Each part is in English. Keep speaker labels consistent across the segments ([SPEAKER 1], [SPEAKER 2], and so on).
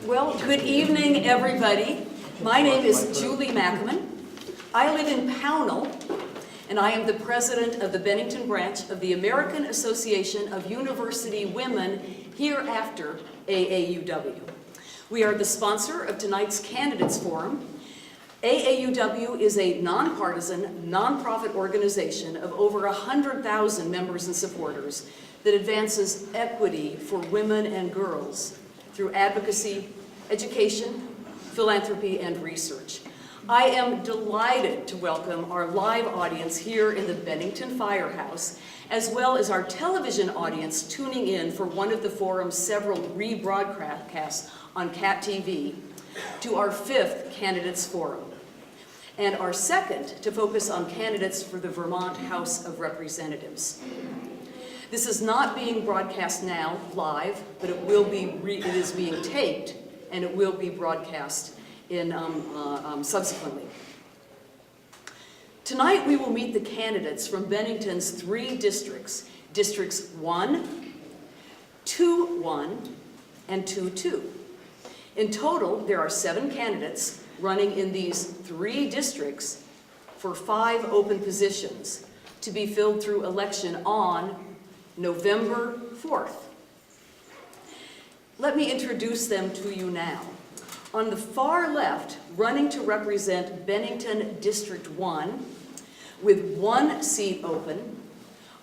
[SPEAKER 1] Well, good evening, everybody. My name is Julie Mackaman. I live in Pownell, and I am the president of the Bennington branch of the American Association of University Women, hereafter AAUW. We are the sponsor of tonight's Candidates Forum. AAUW is a nonpartisan, nonprofit organization of over 100,000 members and supporters that advances equity for women and girls through advocacy, education, philanthropy, and research. I am delighted to welcome our live audience here in the Bennington Firehouse, as well as our television audience tuning in for one of the forum's several rebroadcasts on CAT TV, to our 5th Candidates Forum, and our second to focus on candidates for the Vermont House of Representatives. This is not being broadcast now live, but it is being taped, and it will be broadcast in subsequently. Tonight we will meet the candidates from Bennington's 3 districts, Districts 1, 2-1, and 2-2. In total, there are 7 candidates running in these 3 districts for 5 open positions to be filled through election on November 4th. Let me introduce them to you now. On the far left, running to represent Bennington District 1, with 1 seat open,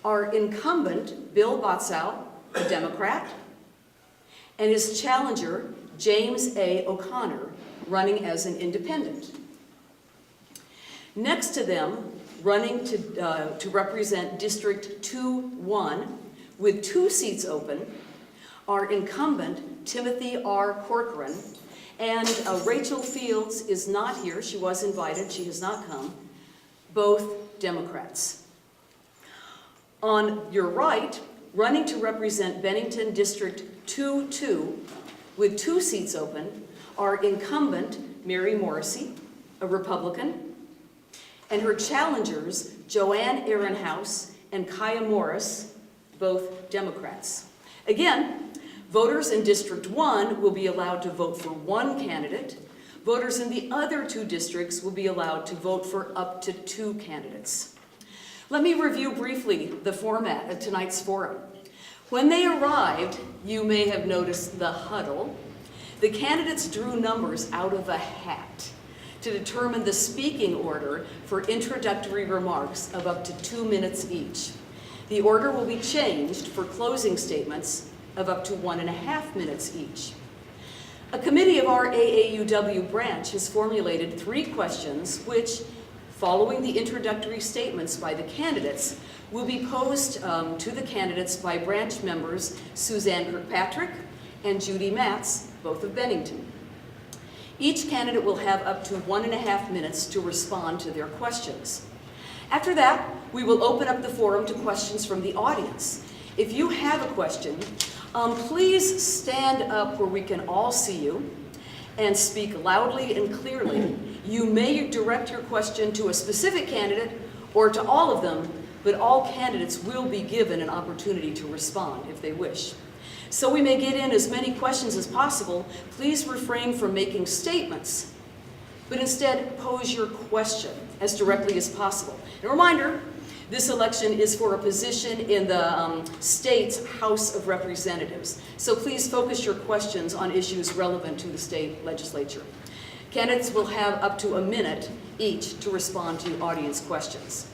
[SPEAKER 1] are incumbent Bill Botsow, a Democrat, and his challenger, James A. O'Connor, running as an independent. Next to them, running to represent District 2-1, with 2 seats open, are incumbent Timothy R. Corcoran, and Rachel Fields is not here. She was invited, she has not come, both Democrats. On your right, running to represent Bennington District 2-2, with 2 seats open, are incumbent Mary Morrissey, a Republican, and her challengers, Joanne Ehrenhaus and Kaya Morris, both Democrats. Again, voters in District 1 will be allowed to vote for 1 candidate. Voters in the other 2 districts will be allowed to vote for up to 2 candidates. Let me review briefly the format of tonight's forum. When they arrived, you may have noticed the huddle. The candidates drew numbers out of a hat to determine the speaking order for introductory remarks of up to 2 minutes each. The order will be changed for closing statements of up to 1.5 minutes each. A committee of our AAUW branch has formulated 3 questions which, following the introductory statements by the candidates, will be posed to the candidates by branch members Suzanne Kirkpatrick and Judy Matz, both of Bennington. Each candidate will have up to 1.5 minutes to respond to their questions. After that, we will open up the forum to questions from the audience. If you have a question, please stand up where we can all see you and speak loudly and clearly. You may direct your question to a specific candidate or to all of them, but all candidates will be given an opportunity to respond if they wish. So we may get in as many questions as possible. Please refrain from making statements, but instead pose your question as directly as possible. And a reminder, this election is for a position in the state's House of Representatives. So please focus your questions on issues relevant to the state legislature. Candidates will have up to 1 minute each to respond to audience questions.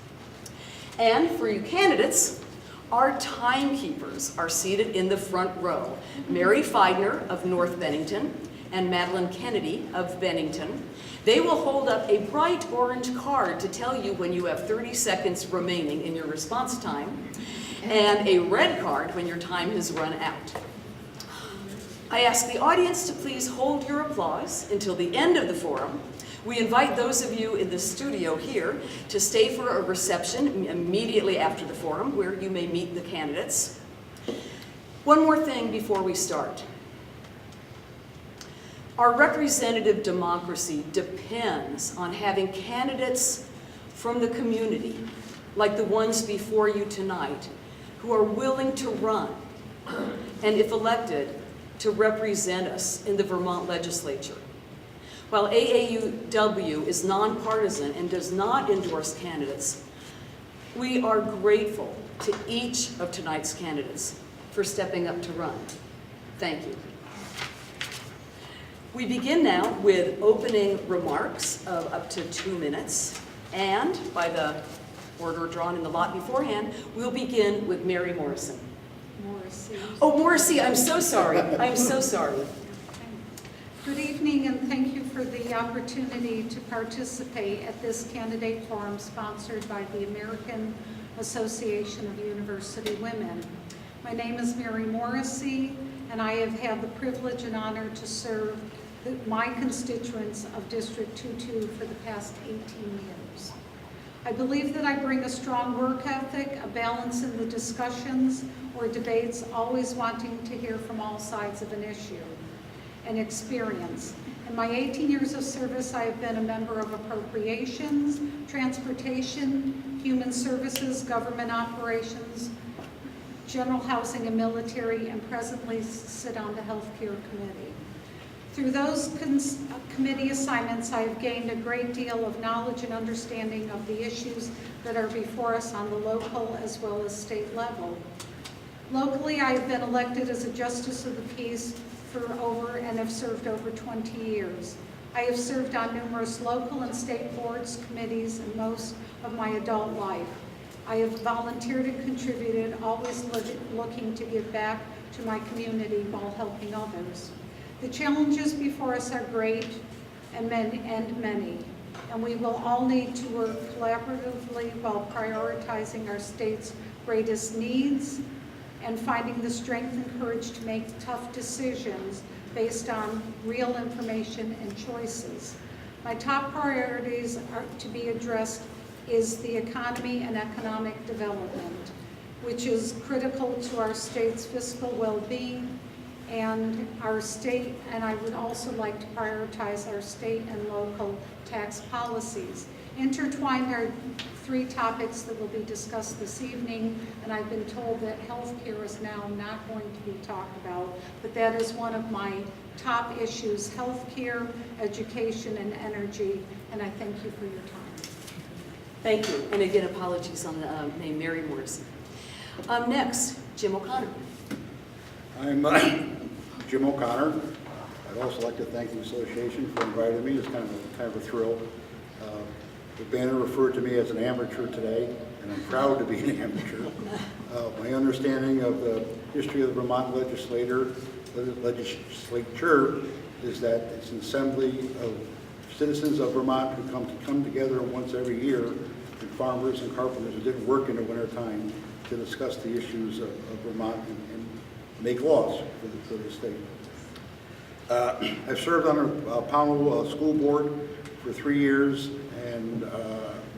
[SPEAKER 1] And for you candidates, our timekeepers are seated in the front row. Mary Feidner of North Bennington and Madeline Kennedy of Bennington. They will hold up a bright orange card to tell you when you have 30 seconds remaining in your response time, and a red card when your time has run out. I ask the audience to please hold your applause until the end of the forum. We invite those of you in the studio here to stay for a reception immediately after the forum where you may meet the candidates. One more thing before we start. Our representative democracy depends on having candidates from the community, like the ones before you tonight, who are willing to run, and if elected, to represent us in the Vermont legislature. While AAUW is nonpartisan and does not endorse candidates, we are grateful to each of tonight's candidates for stepping up to run. Thank you. We begin now with opening remarks of up to 2 minutes, and by the order drawn in the lot beforehand, we'll begin with Mary Morrison.
[SPEAKER 2] Morrissey.
[SPEAKER 1] Oh, Morrissey, I'm so sorry. I'm so sorry.
[SPEAKER 2] Good evening, and thank you for the opportunity to participate at this candidate forum sponsored by the American Association of University Women. My name is Mary Morrissey, and I have had the privilege and honor to serve my constituents of District 22 for the past 18 years. I believe that I bring a strong work ethic, a balance in the discussions or debates, always wanting to hear from all sides of an issue, and experience. In my 18 years of service, I have been a member of Appropriations, Transportation, Human Services, Government Operations, General Housing and Military, and presently sit on the Healthcare Committee. Through those committee assignments, I have gained a great deal of knowledge and understanding of the issues that are before us on the local as well as state level. Locally, I have been elected as a Justice of the Peace and have served over 20 years. I have served on numerous local and state boards, committees, and most of my adult life. I have volunteered and contributed, always looking to give back to my community while helping others. The challenges before us are great and many, and we will all need to work collaboratively while prioritizing our state's greatest needs and finding the strength and courage to make tough decisions based on real information and choices. My top priorities are to be addressed is the economy and economic development, which is critical to our state's fiscal well-being and our state, and I would also like to prioritize our state and local tax policies. Intertwined are 3 topics that will be discussed this evening, and I've been told that healthcare is now not going to be talked about, but that is one of my top issues: healthcare, education, and energy, and I thank you for your time.
[SPEAKER 1] Thank you, and again, apologies on the name Mary Morrison. Next, Jim O'Connor.
[SPEAKER 3] I'm Jim O'Connor. I'd also like to thank the association for inviting me. It's kind of a thrill. The banner referred to me as an amateur today, and I'm proud to be an amateur. My understanding of the history of the Vermont legislature is that it's an assembly of citizens of Vermont who come together once every year, and farmers and carpenters who didn't work in the wintertime, to discuss the issues of Vermont and make laws for the state. I've served on a Pownell school board for 3 years, and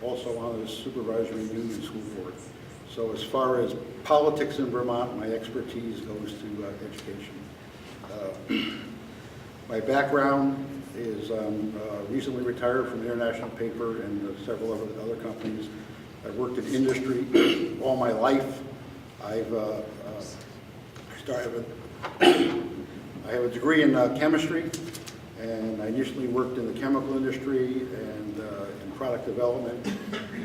[SPEAKER 3] also on the supervisory union school board. So as far as politics in Vermont, my expertise goes to education. My background is recently retired from the International Paper and several other companies. I've worked in industry all my life. I have a degree in chemistry, and I initially worked in the chemical industry and in product development.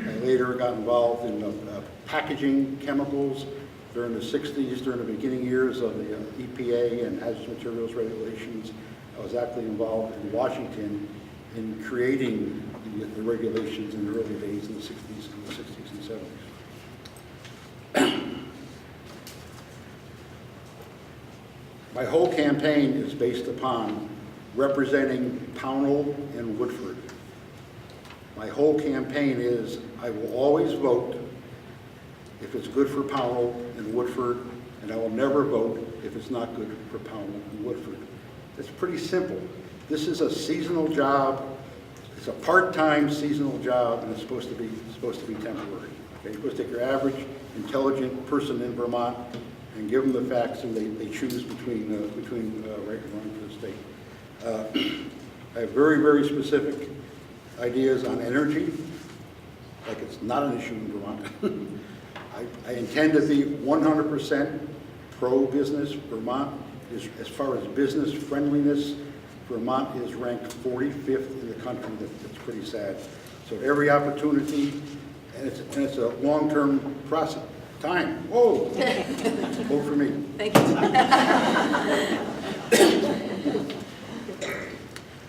[SPEAKER 3] I later got involved in packaging chemicals during the 60s, during the beginning years of the EPA and hazardous materials regulations. I was actively involved in Washington in creating the regulations in the early days in the 60s and 70s. My whole campaign is based upon representing Pownell and Woodford. My whole campaign is I will always vote if it's good for Pownell and Woodford, and I will never vote if it's not good for Pownell and Woodford. It's pretty simple. This is a seasonal job. It's a part-time seasonal job, and it's supposed to be temporary. Okay? You're supposed to take your average intelligent person in Vermont and give them the facts, and they choose between right and wrong for the state. I have very, very specific ideas on energy, like it's not an issue in Vermont. I intend to be 100% pro-business Vermont, As far as business friendliness, Vermont is ranked 45th in the country. That's pretty sad. So every opportunity, and it's a long-term process. Time. Whoa. Vote for me.
[SPEAKER 1] Thank you.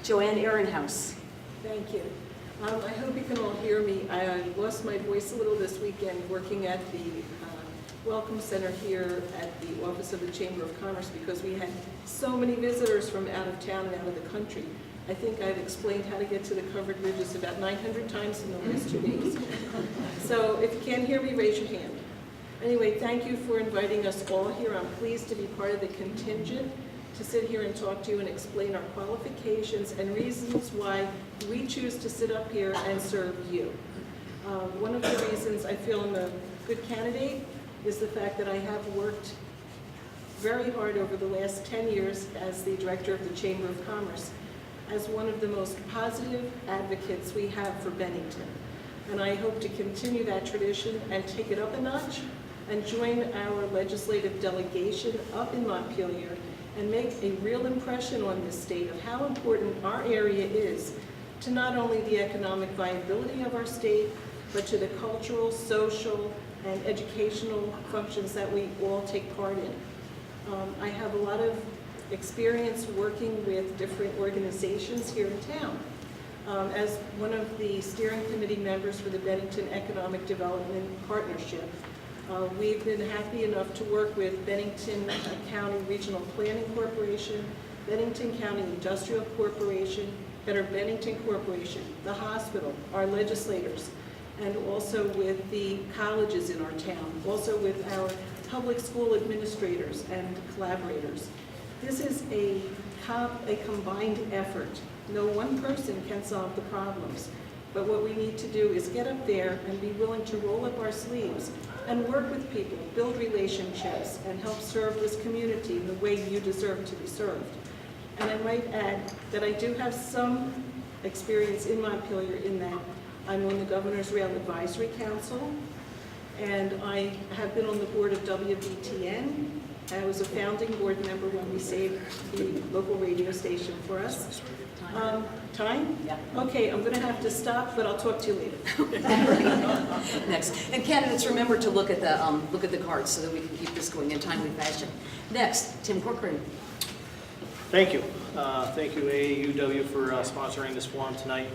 [SPEAKER 1] Joanne Ehrenhaus.
[SPEAKER 4] Thank you. I hope you can all hear me. I lost my voice a little this weekend working at the Welcome Center here at the Office of the Chamber of Commerce because we had so many visitors from out of town and out of the country. I think I've explained how to get to the covered ridges about 900 times in the last 2 days. So if you can't hear me, raise your hand. Anyway, thank you for inviting us all here. I'm pleased to be part of the contingent to sit here and talk to you and explain our qualifications and reasons why we choose to sit up here and serve you. One of the reasons I feel I'm a good candidate is the fact that I have worked very hard over the last 10 years as the director of the Chamber of Commerce as one of the most positive advocates we have for Bennington. And I hope to continue that tradition and take it up a notch and join our legislative delegation up in Montpelier and make a real impression on this state of how important our area is to not only the economic viability of our state, but to the cultural, social, and educational functions that we all take part in. I have a lot of experience working with different organizations here in town. As one of the steering committee members for the Bennington Economic Development Partnership, we've been happy enough to work with Bennington County Regional Planning Corporation, Bennington County Industrial Corporation, Better Bennington Corporation, the hospital, our legislators, and also with the colleges in our town, also with our public school administrators and collaborators. This is a combined effort. No one person can solve the problems, but what we need to do is get up there and be willing to roll up our sleeves and work with people, build relationships, and help serve this community the way you deserve to be served. And I might add that I do have some experience in Montpelier in that I'm on the Governor's Rail Advisory Council, and I have been on the board of WBTN. I was a founding board member when we saved the local radio station for us. Time?
[SPEAKER 1] Yeah.
[SPEAKER 4] Okay, I'm going to have to stop, but I'll talk to you later.
[SPEAKER 1] Next. And candidates, remember to look at the cards so that we can keep this going in timely fashion. Next, Tim Corcoran.
[SPEAKER 5] Thank you. Thank you, AAUW, for sponsoring this forum tonight.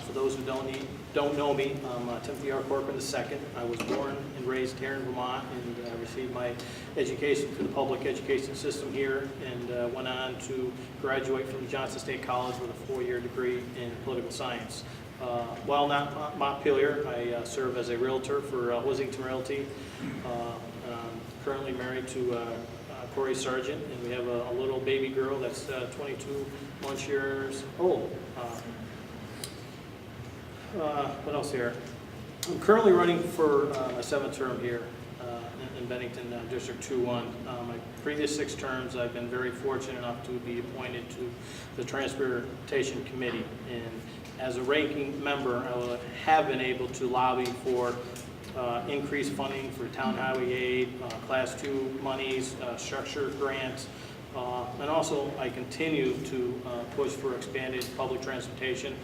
[SPEAKER 5] For those who don't know me, I'm Timothy R. Corcoran II. I was born and raised here in Vermont and received my education through the public education system here and went on to graduate from Johnson State College with a 4-year degree in political science. While not Montpelier, I serve as a realtor for Wissington Realty. I'm currently married to Corey Sargent, and we have a little baby girl that's 22 years old. What else here? I'm currently running for my 7th term here in Bennington District 2-1. My previous 6 terms, I've been very fortunate enough to be appointed to the Transportation Committee, and as a ranking member, I have been able to lobby for increased funding for town highway aid, class 2 monies, structure grants, and also I continue to push for expanded public transportation.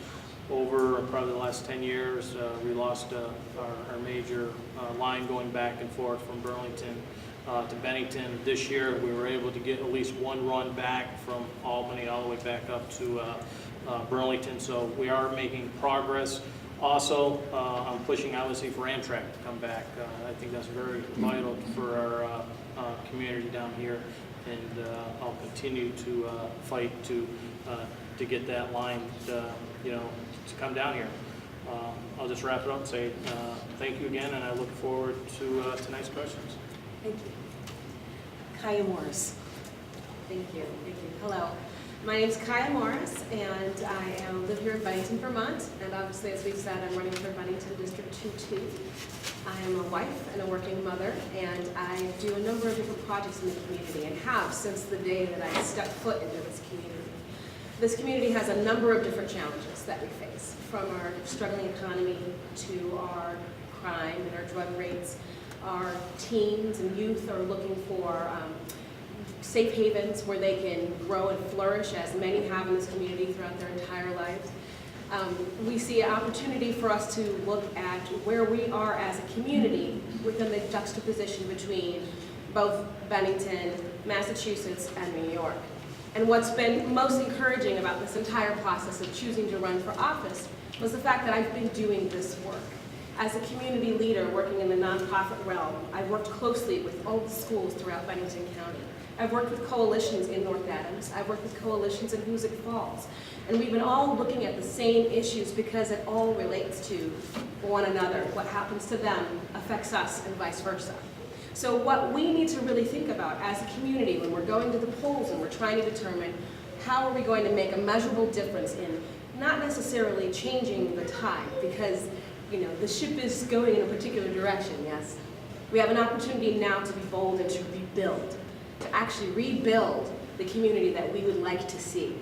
[SPEAKER 5] Over probably the last 10 years, we lost our major line going back and forth from Burlington to Bennington. This year, we were able to get at least one run back from Albany all the way back up to Burlington, so we are making progress. Also, I'm pushing obviously for Amtrak to come back. I think that's very vital for our community down here, and I'll continue to fight to get that line, to come down here. I'll just wrap it up and say thank you again, and I look forward to tonight's questions.
[SPEAKER 1] Thank you. Kaya Morris.
[SPEAKER 6] Thank you. Hello. My name is Kaya Morris, and I live here in Bennington, Vermont. And obviously, as we've said, I'm running for Bennington District 2-2. I am a wife and a working mother, and I do a number of different projects in the community, and have since the day that I stepped foot into this community. This community has a number of different challenges that we face, from our struggling economy to our crime and our drug rates. Our teens and youth are looking for safe havens where they can grow and flourish, as many have in this community throughout their entire lives. We see an opportunity for us to look at where we are as a community within the juxtaposition between both Bennington, Massachusetts, and New York. And what's been most encouraging about this entire process of choosing to run for office was the fact that I've been doing this work. As a community leader working in the nonprofit realm, I've worked closely with all the schools throughout Bennington County. I've worked with coalitions in North Adams. I've worked with coalitions in Hoosick Falls. And we've been all looking at the same issues because it all relates to one another. What happens to them affects us and vice versa. So what we need to really think about as a community when we're going to the polls and we're trying to determine how are we going to make a measurable difference in not necessarily changing the tide, because the ship is going in a particular direction, yes. We have an opportunity now to be bold and to rebuild, to actually rebuild the community that we would like to see.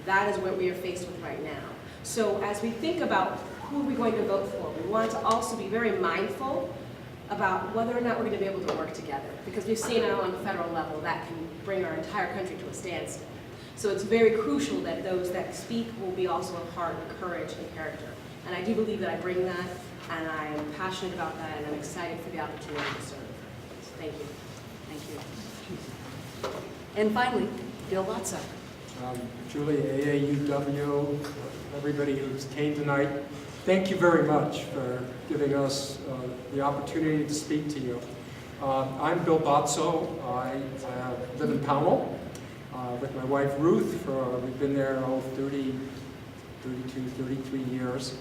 [SPEAKER 6] That is what we are faced with right now. So as we think about who are we going to vote for, we want to also be very mindful about whether or not we're going to be able to work together, because we've seen now on the federal level that can bring our entire country to a standstill. So it's very crucial that those that speak will be also of heart and courage and character. And I do believe that I bring that, and I am passionate about that, and I'm excited for the opportunity to serve. So thank you.
[SPEAKER 1] Thank you. And finally, Bill Lotzer.
[SPEAKER 7] Julie, AAUW, everybody who's came tonight, thank you very much for giving us the opportunity to speak to you. I'm Bill Botso. I live in Pownell with my wife Ruth. We've been there 32, 33 years.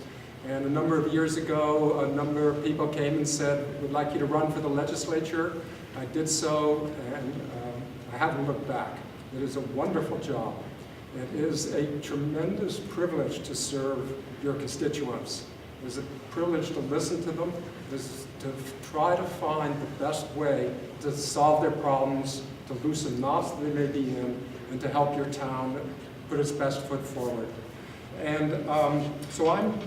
[SPEAKER 7] And a number of years ago, a number of people came and said, we'd like you to run for the legislature. I did so, and I haven't looked back. It is a wonderful job. It is a tremendous privilege to serve your constituents. It is a privilege to listen to them. It is to try to find the best way to solve their problems, to loosen knots that they may be in, and to help your town put its best foot forward. And so I'm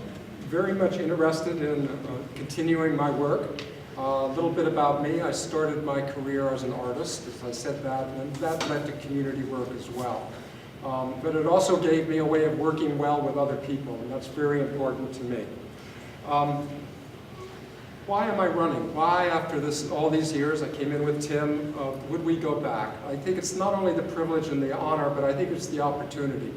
[SPEAKER 7] very much interested in continuing my work. A little bit about me, I started my career as an artist, as I said that, and that led to community work as well. But it also gave me a way of working well with other people, and that's very important to me. Why am I running? Why, after all these years, I came in with Tim, would we go back? I think it's not only the privilege and the honor, but I think it's the opportunity.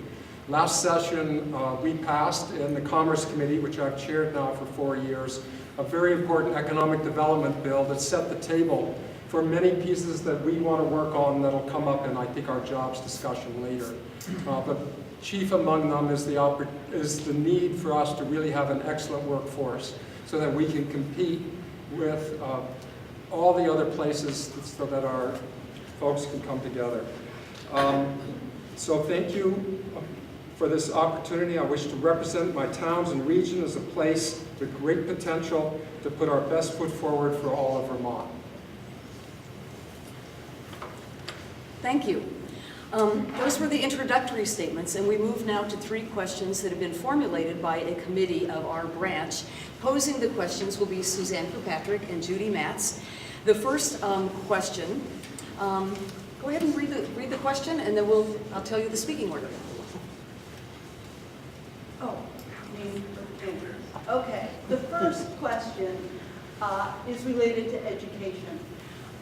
[SPEAKER 7] Last session, we passed in the Commerce Committee, which I've chaired now for 4 years, a very important economic development bill that set the table for many pieces that we want to work on that'll come up in, I think, our jobs discussion later. But chief among them is the need for us to really have an excellent workforce so that we can compete with all the other places so that our folks can come together. So thank you for this opportunity. I wish to represent my towns and region as a place with great potential to put our best foot forward for all of Vermont.
[SPEAKER 1] Thank you. Those were the introductory statements, and we move now to 3 questions that have been formulated by a committee of our branch. Posing the questions will be Suzanne Kirkpatrick and Judy Matz. The first question, go ahead and read the question, and then I'll tell you the speaking order.
[SPEAKER 8] Oh, okay. The first question is related to education.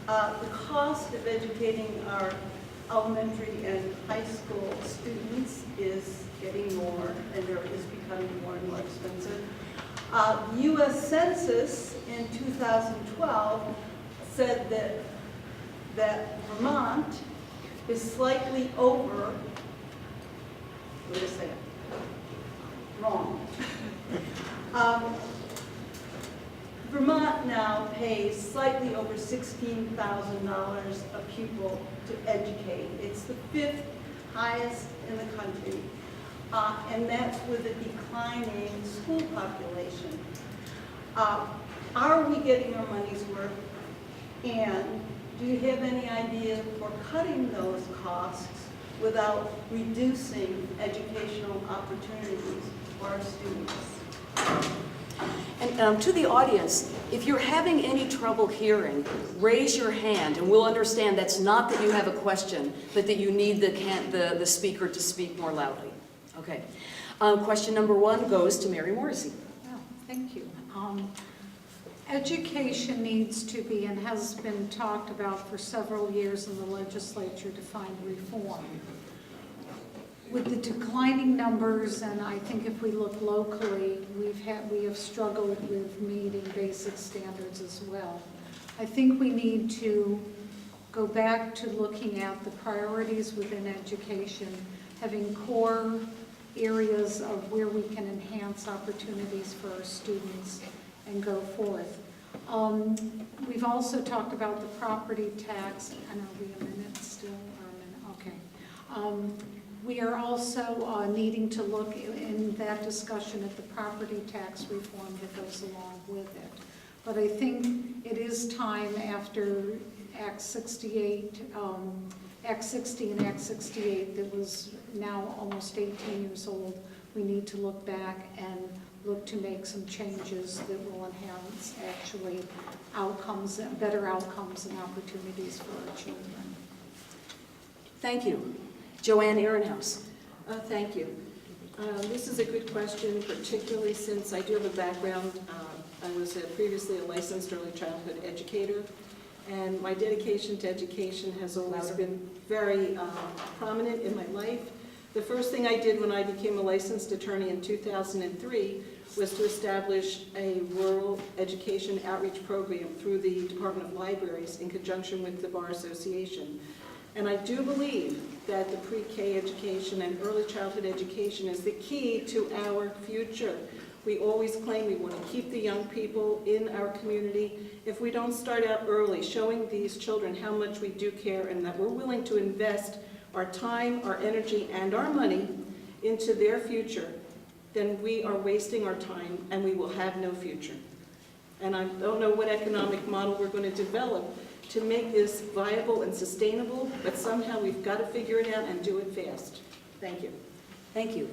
[SPEAKER 8] The cost of educating our elementary and high school students is getting more, and is becoming more and more expensive. The U.S. Census in 2012 said that Vermont is slightly over, wait a second, wrong. Vermont now pays slightly over $16,000 a pupil to educate. It's the 5th highest in the country, and that's with a declining school population. Are we getting our money's worth? And do you have any idea for cutting those costs without reducing educational opportunities for our students?
[SPEAKER 1] And to the audience, if you're having any trouble hearing, raise your hand and we'll understand that's not that you have a question, but that you need the speaker to speak more loudly. Okay. Question number 1 goes to Mary Morrissey.
[SPEAKER 2] Oh, thank you. Education needs to be and has been talked about for several years in the legislature to find reform. With the declining numbers, and I think if we look locally, we have struggled with meeting basic standards as well. I think we need to go back to looking at the priorities within education, having core areas of where we can enhance opportunities for our students and go forth. We've also talked about the property tax, and are we a minute still? Or a minute? Okay. We are also needing to look in that discussion at the property tax reform that goes along with it. But I think it is time after Act 68, Act 60 and Act 68 that was now almost 18 years old, we need to look back and look to make some changes that will enhance actually outcomes, better outcomes and opportunities for our children.
[SPEAKER 1] Thank you. Joanne Ehrenhaus.
[SPEAKER 4] Thank you. This is a good question, particularly since I do have a background. I was previously a licensed early childhood educator, and my dedication to education has always been very prominent in my life. The first thing I did when I became a licensed attorney in 2003 was to establish a rural education outreach program through the Department of Libraries in conjunction with the Bar Association. And I do believe that the pre-K education and early childhood education is the key to our future. We always claim we want to keep the young people in our community. If we don't start out early showing these children how much we do care and that we're willing to invest our time, our energy, and our money into their future, then we are wasting our time and we will have no future. And I don't know what economic model we're going to develop to make this viable and sustainable, but somehow we've got to figure it out and do it fast. Thank you.
[SPEAKER 1] Thank you.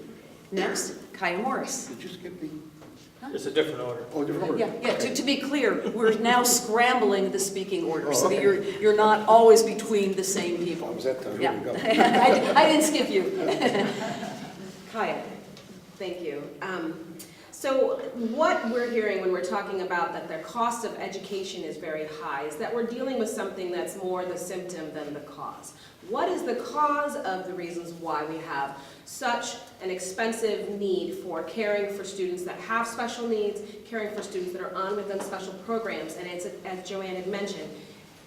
[SPEAKER 1] Next, Kaya Morris.
[SPEAKER 3] Did you skip me?
[SPEAKER 5] It's a different order.
[SPEAKER 3] Oh, different order.
[SPEAKER 1] Yeah. To be clear, we're now scrambling the speaking order so that
[SPEAKER 3] okay.
[SPEAKER 1] you're not always between the same people.
[SPEAKER 3] Was that the,
[SPEAKER 1] Yeah.
[SPEAKER 3] here we go.
[SPEAKER 1] I didn't skip you. Kaya.
[SPEAKER 6] Thank you. So what we're hearing when we're talking about that the cost of education is very high is that we're dealing with something that's more the symptom than the cause. What is the cause of the reasons why we have such an expensive need for caring for students that have special needs, caring for students that are on within special programs? And it's, as Joanne had mentioned,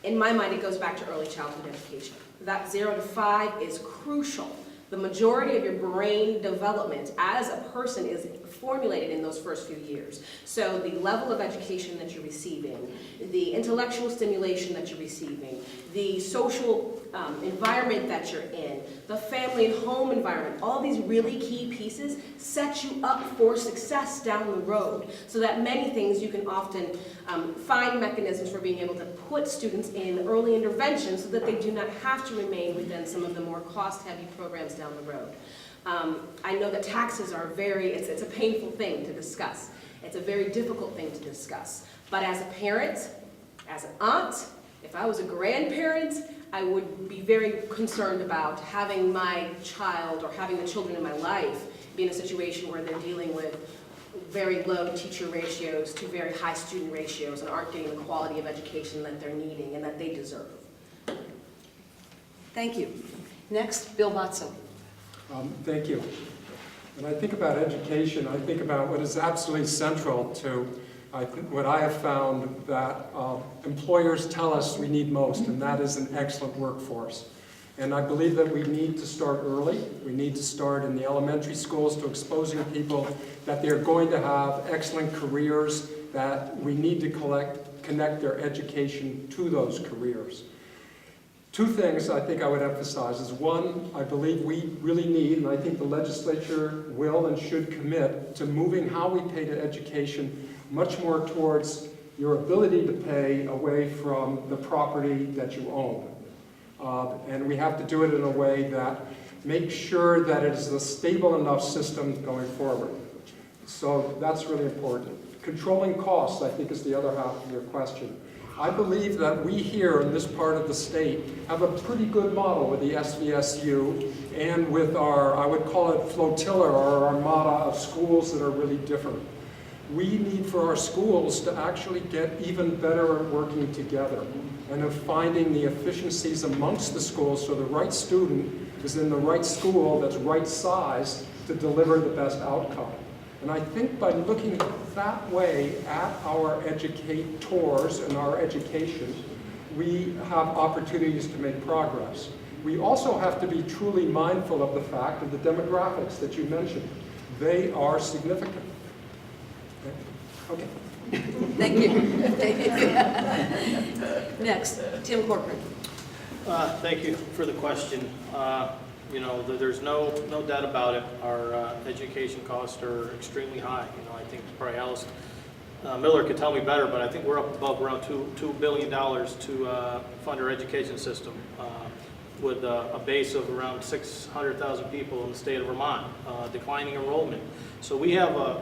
[SPEAKER 6] in my mind it goes back to early childhood education. That 0 to 5 is crucial. The majority of your brain development as a person is formulated in those first few years. So the level of education that you're receiving, the intellectual stimulation that you're receiving, the social environment that you're in, the family and home environment, all these really key pieces set you up for success down the road. So that many things you can often find mechanisms for being able to put students in early intervention so that they do not have to remain within some of the more cost-heavy programs down the road. I know that taxes are it's a painful thing to discuss. It's a very difficult thing to discuss. But as a parent, as an aunt, if I was a grandparent, I would be very concerned about having my child or having the children in my life be in a situation where they're dealing with very low teacher ratios to very high student ratios and aren't getting the quality of education that they're needing and that they deserve.
[SPEAKER 1] Thank you. Next, Bill Botso.
[SPEAKER 7] Thank you. When I think about education, I think about what is absolutely central to what I have found that employers tell us we need most, and that is an excellent workforce. And I believe that we need to start early. We need to start in the elementary schools to exposing people that they're going to have excellent careers, that we need to connect their education to those careers. Two things I think I would emphasize is one, I believe we really need, and I think the legislature will and should commit to moving how we pay to education much more towards your ability to pay away from the property that you own. And we have to do it in a way that makes sure that it is a stable enough system going forward. So that's really important. Controlling costs, I think, is the other half of your question. I believe that we here in this part of the state have a pretty good model with the SVSU and with our, I would call it flotilla or armada of schools that are really different. We need for our schools to actually get even better at working together and of finding the efficiencies amongst the schools so the right student is in the right school that's right size to deliver the best outcome. And I think by looking that way at our educators and our education, we have opportunities to make progress. We also have to be truly mindful of the fact of the demographics that you mentioned. They are significant. Okay.
[SPEAKER 1] Thank you. Next, Tim Corcoran.
[SPEAKER 5] Thank you for the question. You know, there's no doubt about it. Our education costs are extremely high. You know, I think probably Alice Miller could tell me better, but I think we're up above around $2 billion to fund our education system with a base of around 600,000 people in the state of Vermont, declining enrollment. So we have a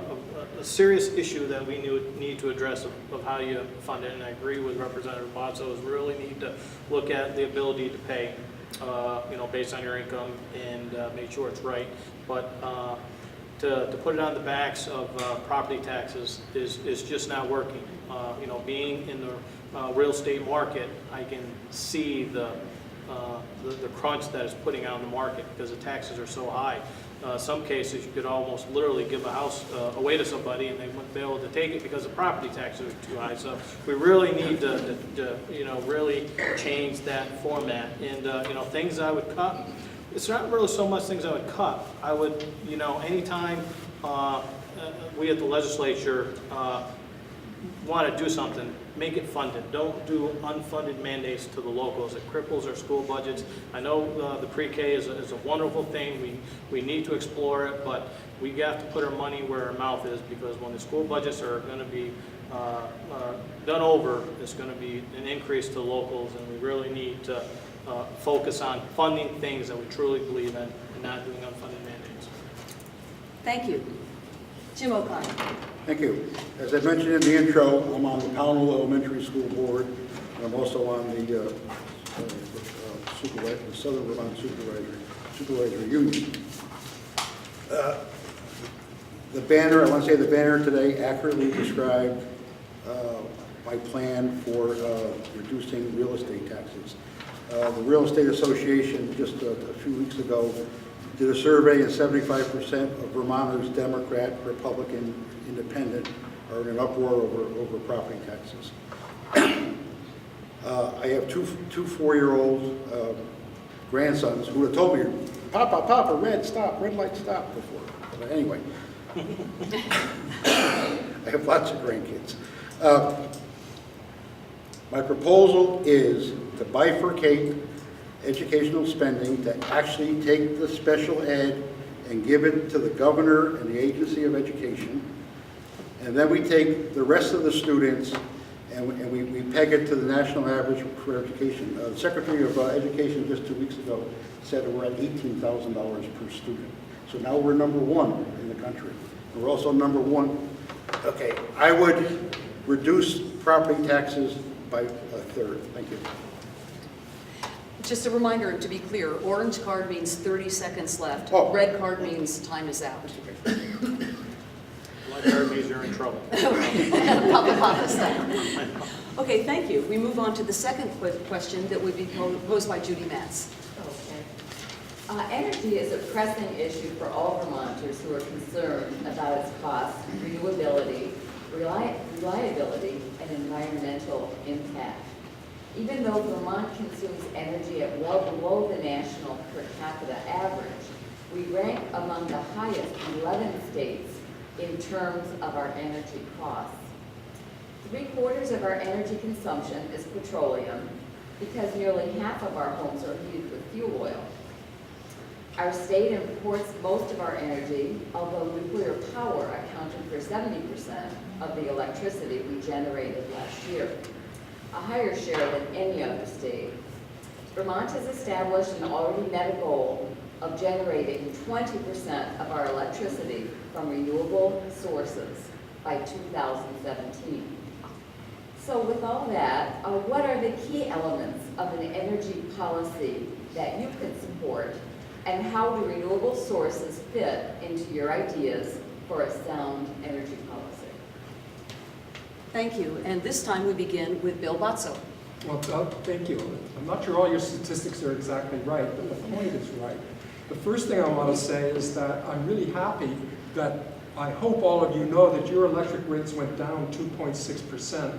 [SPEAKER 5] serious issue that we need to address of how you fund it, and I agree with Representative Bozzo, is really need to look at the ability to pay, you know, based on your income and make sure it's right. But to put it on the backs of property taxes is just not working. You know, being in the real estate market, I can see the crunch that it's putting out in the market because the taxes are so high. Some cases you could almost literally give a house away to somebody and they wouldn't be able to take it because the property taxes are too high. So we really need to you know, really change that format. And you know, things I would cut, it's not really so much things I would cut. I would, you know, anytime we at the legislature want to do something, make it funded. Don't do unfunded mandates to the locals. It cripples our school budgets. I know the pre-K is a wonderful thing. We need to explore it, but we have to put our money where our mouth is, because when the school budgets are going to be done over, it's going to be an increase to locals, and we really need to focus on funding things that we truly believe in and not doing unfunded mandates.
[SPEAKER 1] Thank you. Jim O'Connor.
[SPEAKER 3] Thank you. As I mentioned in the intro, I'm on the Pownell Elementary School Board, and I'm also on the Southern Vermont Supervisory Union. The banner, I want to say the banner today accurately described my plan for reducing real estate taxes. The Real Estate Association just a few weeks ago did a survey, and 75% of Vermonters, Democrat, Republican, Independent, are in an uproar over property taxes. I have two 4-year-old grandsons who have told me, Papa, red light, stop before. But anyway, I have lots of grandkids. My proposal is to bifurcate educational spending, to actually take the special ed and give it to the governor and the Agency of Education. And then we take the rest of the students and we peg it to the national average for education. The Secretary of Education just 2 weeks ago said that we're at $18,000 per student. So now we're number 1 in the country. We're also number 1. Okay, I would reduce property taxes by a third. Thank you.
[SPEAKER 1] Just a reminder, to be clear, orange card means 30 seconds left.
[SPEAKER 3] Oh.
[SPEAKER 1] Red card means time is out.
[SPEAKER 5] Like our means you're in trouble.
[SPEAKER 1] Papa style. Okay, thank you. We move on to the second question that would be posed by Judy Matz.
[SPEAKER 9] Okay. Energy is a pressing issue for all Vermonters who are concerned about its cost, renewability, reliability, and environmental impact. Even though Vermont consumes energy at well below the national per capita average, we rank among the highest 11 states in terms of our energy costs. 3/4 of our energy consumption is petroleum, because nearly half of our homes are heated with fuel oil. Our state imports most of our energy, although nuclear power accounted for 70% of the electricity we generated last year, a higher share than any other state. Vermont has established and already met a goal of generating 20% of our electricity from renewable sources by 2017. So with all that, what are the key elements of an energy policy that you could support, and how do renewable sources fit into your ideas for a sound energy policy?
[SPEAKER 1] Thank you. And this time we begin with Bill Botso.
[SPEAKER 7] Well, thank you. I'm not sure all your statistics are exactly right, but the point is right. The first thing I want to say is that I'm really happy that I hope all of you know that your electric rates went down 2.6%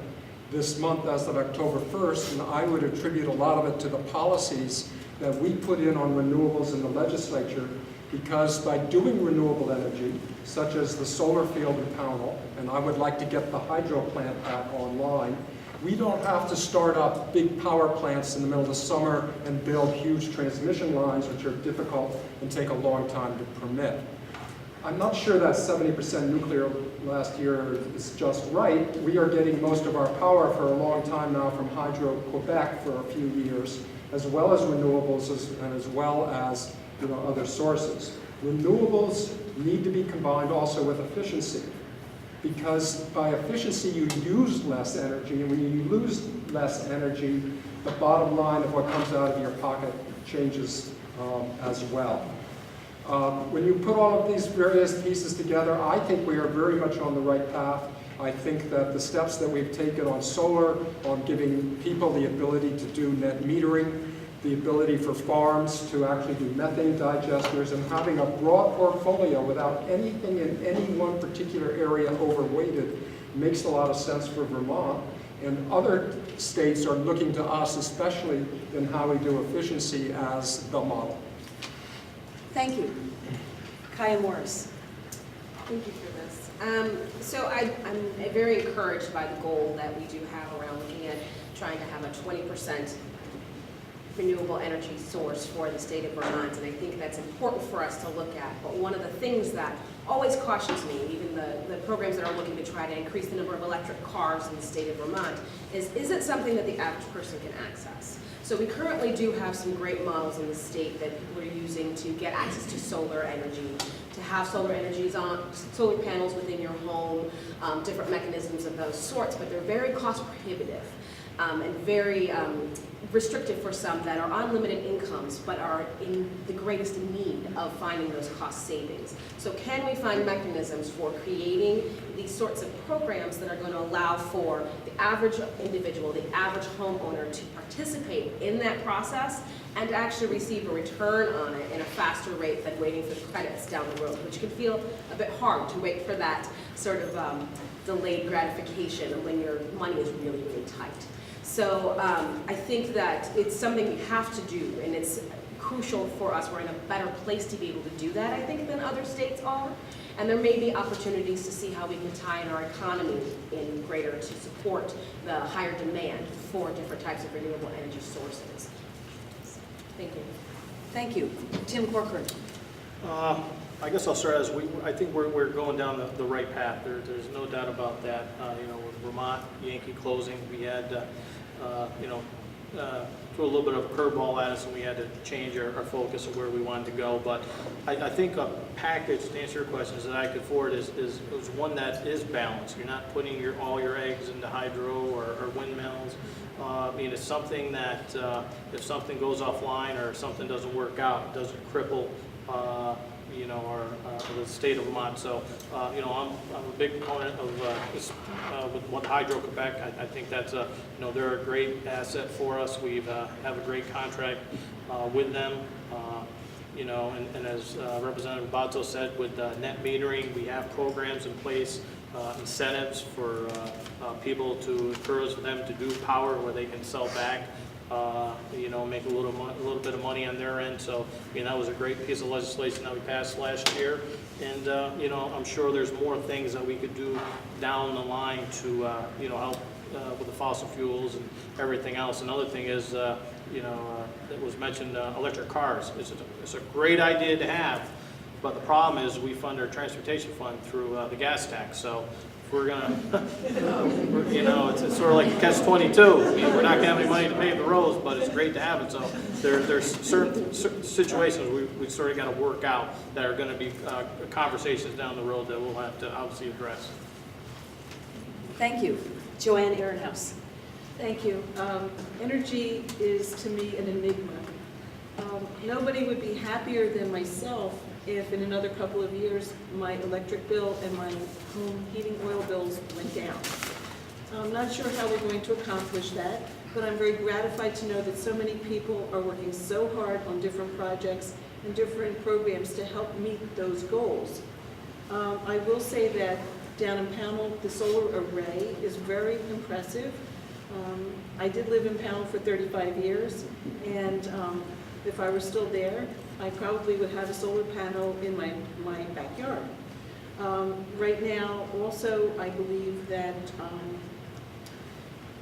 [SPEAKER 7] this month as of October 1st, and I would attribute a lot of it to the policies that we put in on renewables in the legislature, because by doing renewable energy, such as the solar field in Pownell, and I would like to get the hydro plant back online, we don't have to start up big power plants in the middle of the summer and build huge transmission lines, which are difficult and take a long time to permit. I'm not sure that 70% nuclear last year is just right. We are getting most of our power for a long time now from Hydro-Quebec for a few years, as well as renewables and as well as other sources. Renewables need to be combined also with efficiency, because by efficiency you use less energy, and when you lose less energy, the bottom line of what comes out of your pocket changes as well. When you put all of these various pieces together, I think we are very much on the right path. I think that the steps that we've taken on solar, on giving people the ability to do net metering, the ability for farms to actually do methane digesters, and having a broad portfolio without anything in any one particular area overweighted makes a lot of sense for Vermont. And other states are looking to us, especially in how we do efficiency, as the model.
[SPEAKER 1] Thank you. Kaya Morris.
[SPEAKER 6] Thank you for this. So I'm very encouraged by the goal that we do have around looking at trying to have a 20% renewable energy source for the state of Vermont, and I think that's important for us to look at. But one of the things that always cautions me, even the programs that are looking to try to increase the number of electric cars in the state of Vermont, is it something that the average person can access? So we currently do have some great models in the state that we're using to get access to solar energy, to have solar panels within your home, different mechanisms of those sorts, but they're very cost prohibitive and very restrictive for some that are on limited incomes but are in the greatest need of finding those cost savings. So can we find mechanisms for creating these sorts of programs that are going to allow for the average individual, the average homeowner to participate in that process and to actually receive a return on it in a faster rate than waiting for the credits down the road, which can feel a bit hard to wait for that sort of delayed gratification when your money is really, really tight. So I think that it's something we have to do, and it's crucial for us. We're in a better place to be able to do that, I think, than other states are. And there may be opportunities to see how we can tie in our economy in greater to support the higher demand for different types of renewable energy sources. Thank you.
[SPEAKER 1] Thank you. Tim Corcoran.
[SPEAKER 5] I guess I'll start as I think we're going down the right path. There's no doubt about that. With Vermont Yankee closing, we had threw a little bit of a curveball at us, and we had to change our focus of where we wanted to go. But I think a package, to answer your questions, that I could forward is one that is balanced. You're not putting all your eggs into hydro or windmills. It's something that if something goes offline or something doesn't work out, it doesn't cripple the state of Vermont. So, I'm a big proponent of this with what Hydro-Quebec. I think that's they're a great asset for us. We have a great contract with them. And as Representative Botto said, with net metering, we have programs in place, incentives for people to encourage them to do power where they can sell back. Make a little bit of money on their end. So, that was a great piece of legislation that we passed last year. And, I'm sure there's more things that we could do down the line to, help with the fossil fuels and everything else. Another thing is, that was mentioned, electric cars. It's a great idea to have, but the problem is we fund our transportation fund through the gas tax. So, we're gonna, it's sort of like a catch-22. We're not gonna have any money to pave the roads, but it's great to have it. So there's certain situations we sort of got to work out that are going to be conversations down the road that we'll have to obviously address.
[SPEAKER 1] Thank you. Joanne Ehrenhaus.
[SPEAKER 4] Thank you. Energy is, to me, an enigma. Nobody would be happier than myself if in another couple of years my electric bill and my home heating oil bills went down. I'm not sure how we're going to accomplish that, but I'm very gratified to know that so many people are working so hard on different projects and different programs to help meet those goals. I will say that down in Pownell, the solar array is very impressive. I did live in Pownell for 35 years, and if I were still there, I probably would have a solar panel in my backyard. Right now, also, I believe that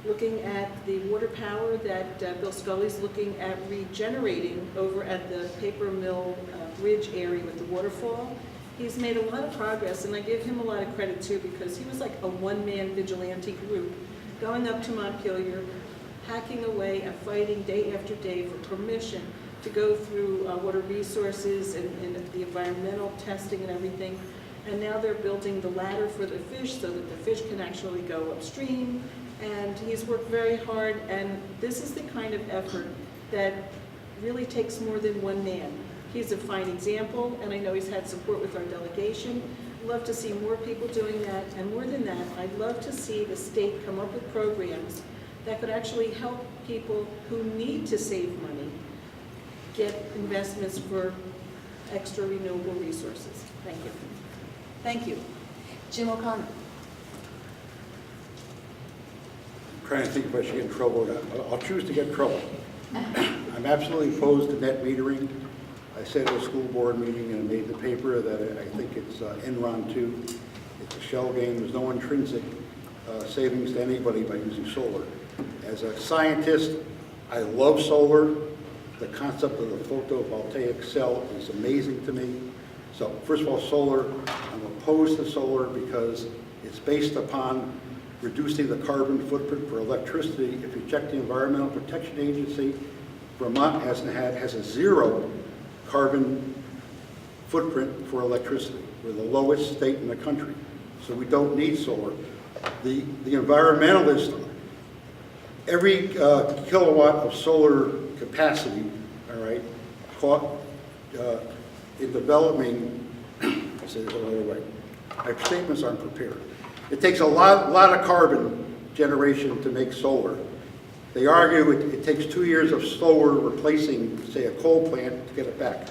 [SPEAKER 4] looking at the water power that Bill Scully's looking at regenerating over at the paper mill bridge area with the waterfall, he's made a lot of progress, and I give him a lot of credit too, because he was like a one-man vigilante group going up to Montpelier, hacking away and fighting day after day for permission to go through water resources and the environmental testing and everything. And now they're building the ladder for the fish so that the fish can actually go upstream. And he's worked very hard, and this is the kind of effort that really takes more than one man. He's a fine example, and I know he's had support with our delegation. I'd love to see more people doing that, and more than that, I'd love to see the state come up with programs that could actually help people who need to save money get investments for extra renewable resources. Thank you.
[SPEAKER 1] Thank you. Jim O'Connor.
[SPEAKER 3] I'm trying to think if I should get in trouble or not. I'll choose to get in trouble. I'm absolutely opposed to net metering. I said at a school board meeting and I made the paper that I think it's Enron 2. It's a shell game. There's no intrinsic savings to anybody by using solar. As a scientist, I love solar. The concept of the photovoltaic cell is amazing to me. So first of all, solar, I'm opposed to solar because it's based upon reducing the carbon footprint for electricity. If you check the Environmental Protection Agency, Vermont has a zero carbon footprint for electricity. We're the lowest state in the country, so we don't need solar. The environmentalists, every kilowatt of solar capacity, all right, in developing, I'll say this another way, my statements aren't prepared. It takes a lot of carbon generation to make solar. They argue it takes 2 years of solar replacing, say, a coal plant to get it back.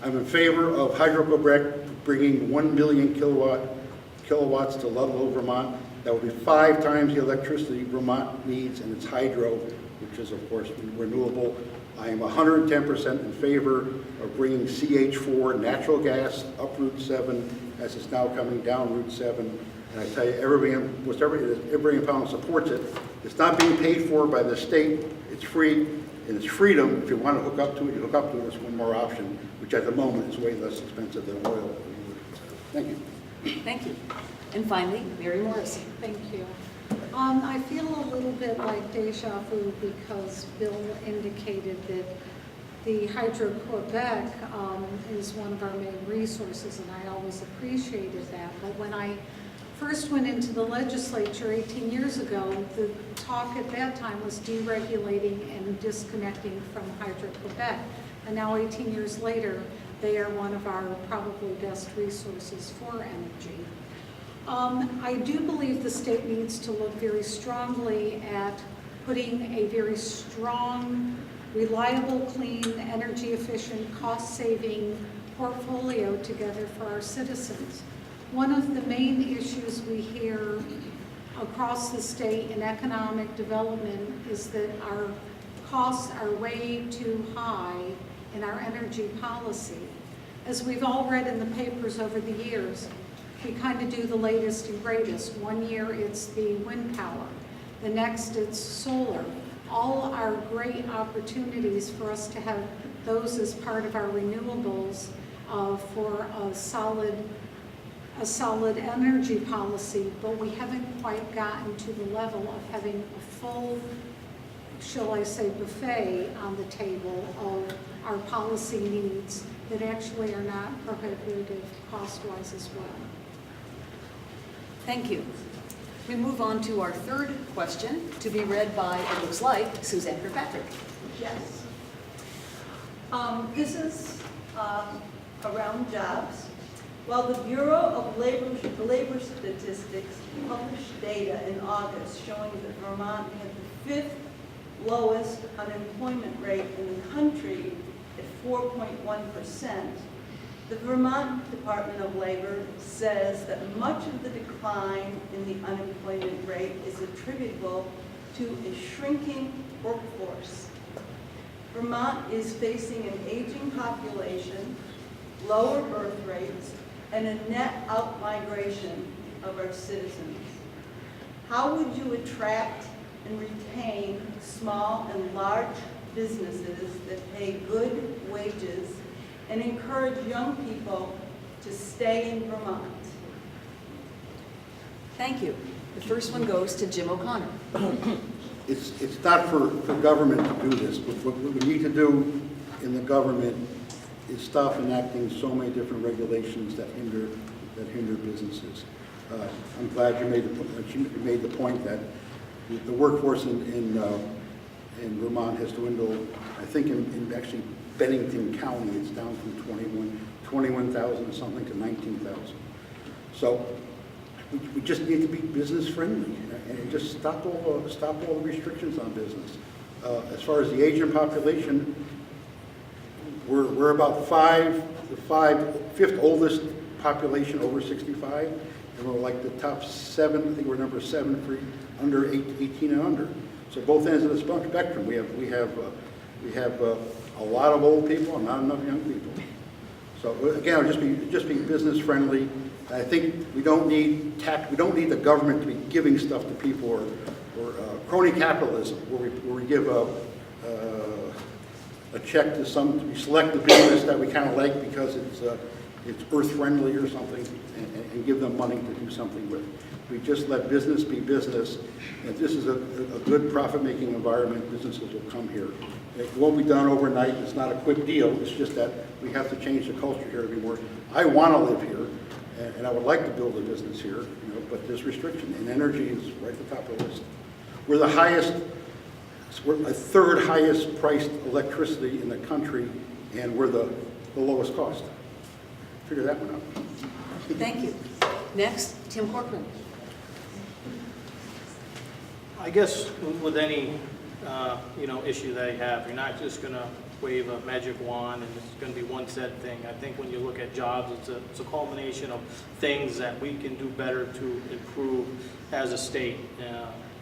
[SPEAKER 3] I'm in favor of Hydro-Quebec bringing 1 million kilowatts to Ludlow, Vermont. That would be 5 times the electricity Vermont needs, and it's hydro, which is, of course, renewable. I am 110% in favor of bringing CH4 natural gas up Route 7 as it's now coming down Route 7. And I tell you, everybody in Pownell supports it. It's not being paid for by the state. It's free, and it's freedom. If you want to hook up to it, you hook up to it. It's one more option, which at the moment is way less expensive than oil. Thank you.
[SPEAKER 1] Thank you. And finally, Mary Morrissey.
[SPEAKER 2] Thank you. I feel a little bit like deja vu because Bill indicated that the Hydro-Quebec is one of our main resources, and I always appreciated that. But when I first went into the legislature 18 years ago, the talk at that time was deregulating and disconnecting from Hydro-Quebec. And now 18 years later, they are one of our probably best resources for energy. I do believe the state needs to look very strongly at putting a very strong, reliable, clean, energy efficient, cost-saving portfolio together for our citizens. One of the main issues we hear across the state in economic development is that our costs are way too high in our energy policy. As we've all read in the papers over the years, we kind of do the latest and greatest. One year it's the wind power, the next it's solar. All are great opportunities for us to have those as part of our renewables for a solid energy policy, but we haven't quite gotten to the level of having a full, shall I say, buffet on the table of our policy needs that actually are not prohibitive cost-wise as well.
[SPEAKER 1] Thank you. We move on to our third question, to be read by, it looks like, Suzanne Kirkpatrick.
[SPEAKER 8] Yes. This is around jobs. While the Bureau of Labor Statistics published data in August showing that Vermont had the 5th lowest unemployment rate in the country at 4.1%, the Vermont Department of Labor says that much of the decline in the unemployment rate is attributable to a shrinking workforce. Vermont is facing an aging population, lower birth rates, and a net out-migration of our citizens. How would you attract and retain small and large businesses that pay good wages and encourage young people to stay in Vermont?
[SPEAKER 1] Thank you. The first one goes to Jim O'Connor.
[SPEAKER 3] It's not for government to do this, but what we need to do in the government is stop enacting so many different regulations that hinder businesses. I'm glad you made the point that the workforce in Vermont has dwindled. I think in actually Bennington County, it's down from 21,000 or something to 19,000. So we just need to be business friendly and just stop all the restrictions on business. As far as the aging population, we're about the fifth oldest population over 65, and we're like the top 7. I think we're number 7 for under 18 and under. So both ends of the spectrum. We have a lot of old people and not enough young people. So again, just be business friendly. I think we don't need the government to be giving stuff to people or crony capitalism where we give a check to we select the business that we kind of like because it's earth friendly or something and give them money to do something with. We just let business be business. If this is a good profit-making environment, businesses will come here. It won't be done overnight. It's not a quick deal. It's just that we have to change the culture here to be more. I want to live here, and I would like to build a business here, but there's restriction, and energy is right at the top of the list. We're a third highest priced electricity in the country, and we're the lowest cost. Figure that one out.
[SPEAKER 1] Thank you. Next, Tim Corcoran.
[SPEAKER 5] I guess with any issue that you have, you're not just going to wave a magic wand and it's going to be one set thing. I think when you look at jobs, it's a culmination of things that we can do better to improve as a state.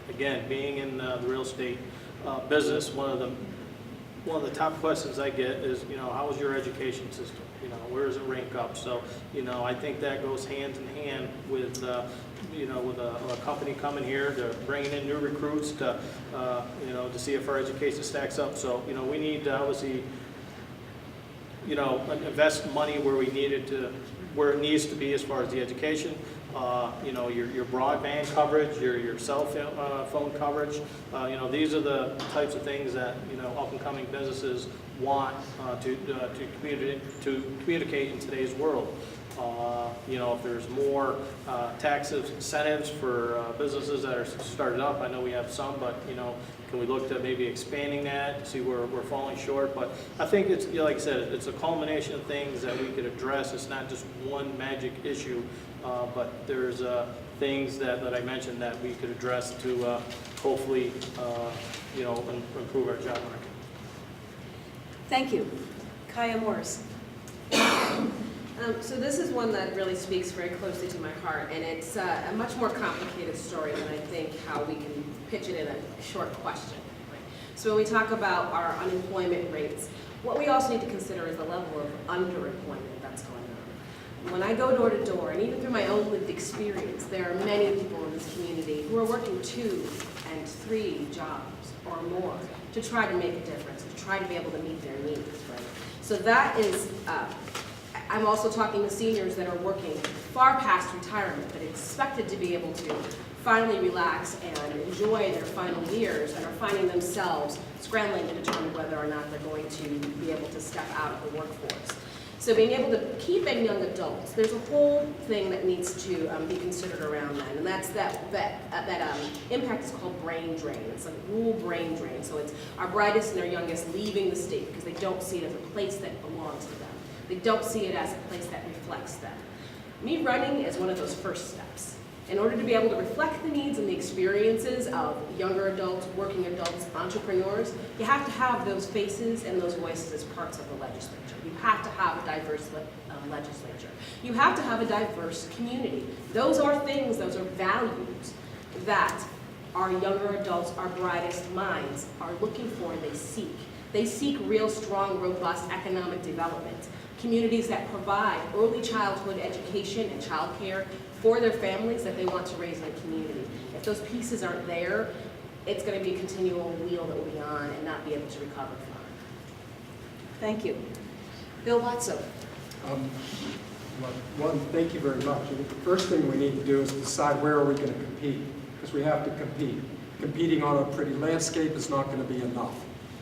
[SPEAKER 5] Again, being in the real estate business, one of the top questions I get is, how is your education system? Where does it rank up? So, I think that goes hand in hand with, with a company coming here to bringing in new recruits to see if our education stacks up. So, we need to obviously, invest money where it needs to be as far as the education. Your broadband coverage, your cell phone coverage. These are the types of things that up and coming businesses want to communicate in today's world. If there's more tax incentives for businesses that are started up, I know we have some, but can we look to maybe expanding that, see where we're falling short? But I think it's, like I said, it's a culmination of things that we could address. It's not just one magic issue, but there's things that I mentioned that we could address to hopefully, improve our job market.
[SPEAKER 1] Thank you. Kaya Morris.
[SPEAKER 6] So this is one that really speaks very closely to my heart, and it's a much more complicated story than I think how we can pitch it in a short question. Right? So when we talk about our unemployment rates, what we also need to consider is the level of underemployment that's going on. When I go door to door, and even through my own lived experience, there are many people in this community who are working 2 and 3 jobs or more to try to make a difference, to try to be able to meet their needs. Right? So that is. I'm also talking to seniors that are working far past retirement, but expected to be able to finally relax and enjoy their final years and are finding themselves scrambling to determine whether or not they're going to be able to step out of the workforce. So being able to keep in young adults, there's a whole thing that needs to be considered around that, and that's that impact is called brain drain. It's like rural brain drain. So it's our brightest and our youngest leaving the state because they don't see it as a place that belongs to them. They don't see it as a place that reflects them. Me running is one of those first steps. In order to be able to reflect the needs and the experiences of younger adults, working adults, entrepreneurs, you have to have those faces and those voices as parts of the legislature. You have to have a diverse legislature. You have to have a diverse community. Those are things, those are values that our younger adults, our brightest minds are looking for and they seek. They seek real, strong, robust economic development. Communities that provide early childhood education and childcare for their families that they want to raise in a community. If those pieces aren't there, it's going to be a continual wheel that we'll be on and not be able to recover from.
[SPEAKER 1] Thank you. Bill Watso.
[SPEAKER 7] One, thank you very much. I think the first thing we need to do is decide where are we going to compete, because we have to compete. Competing on a pretty landscape is not going to be enough.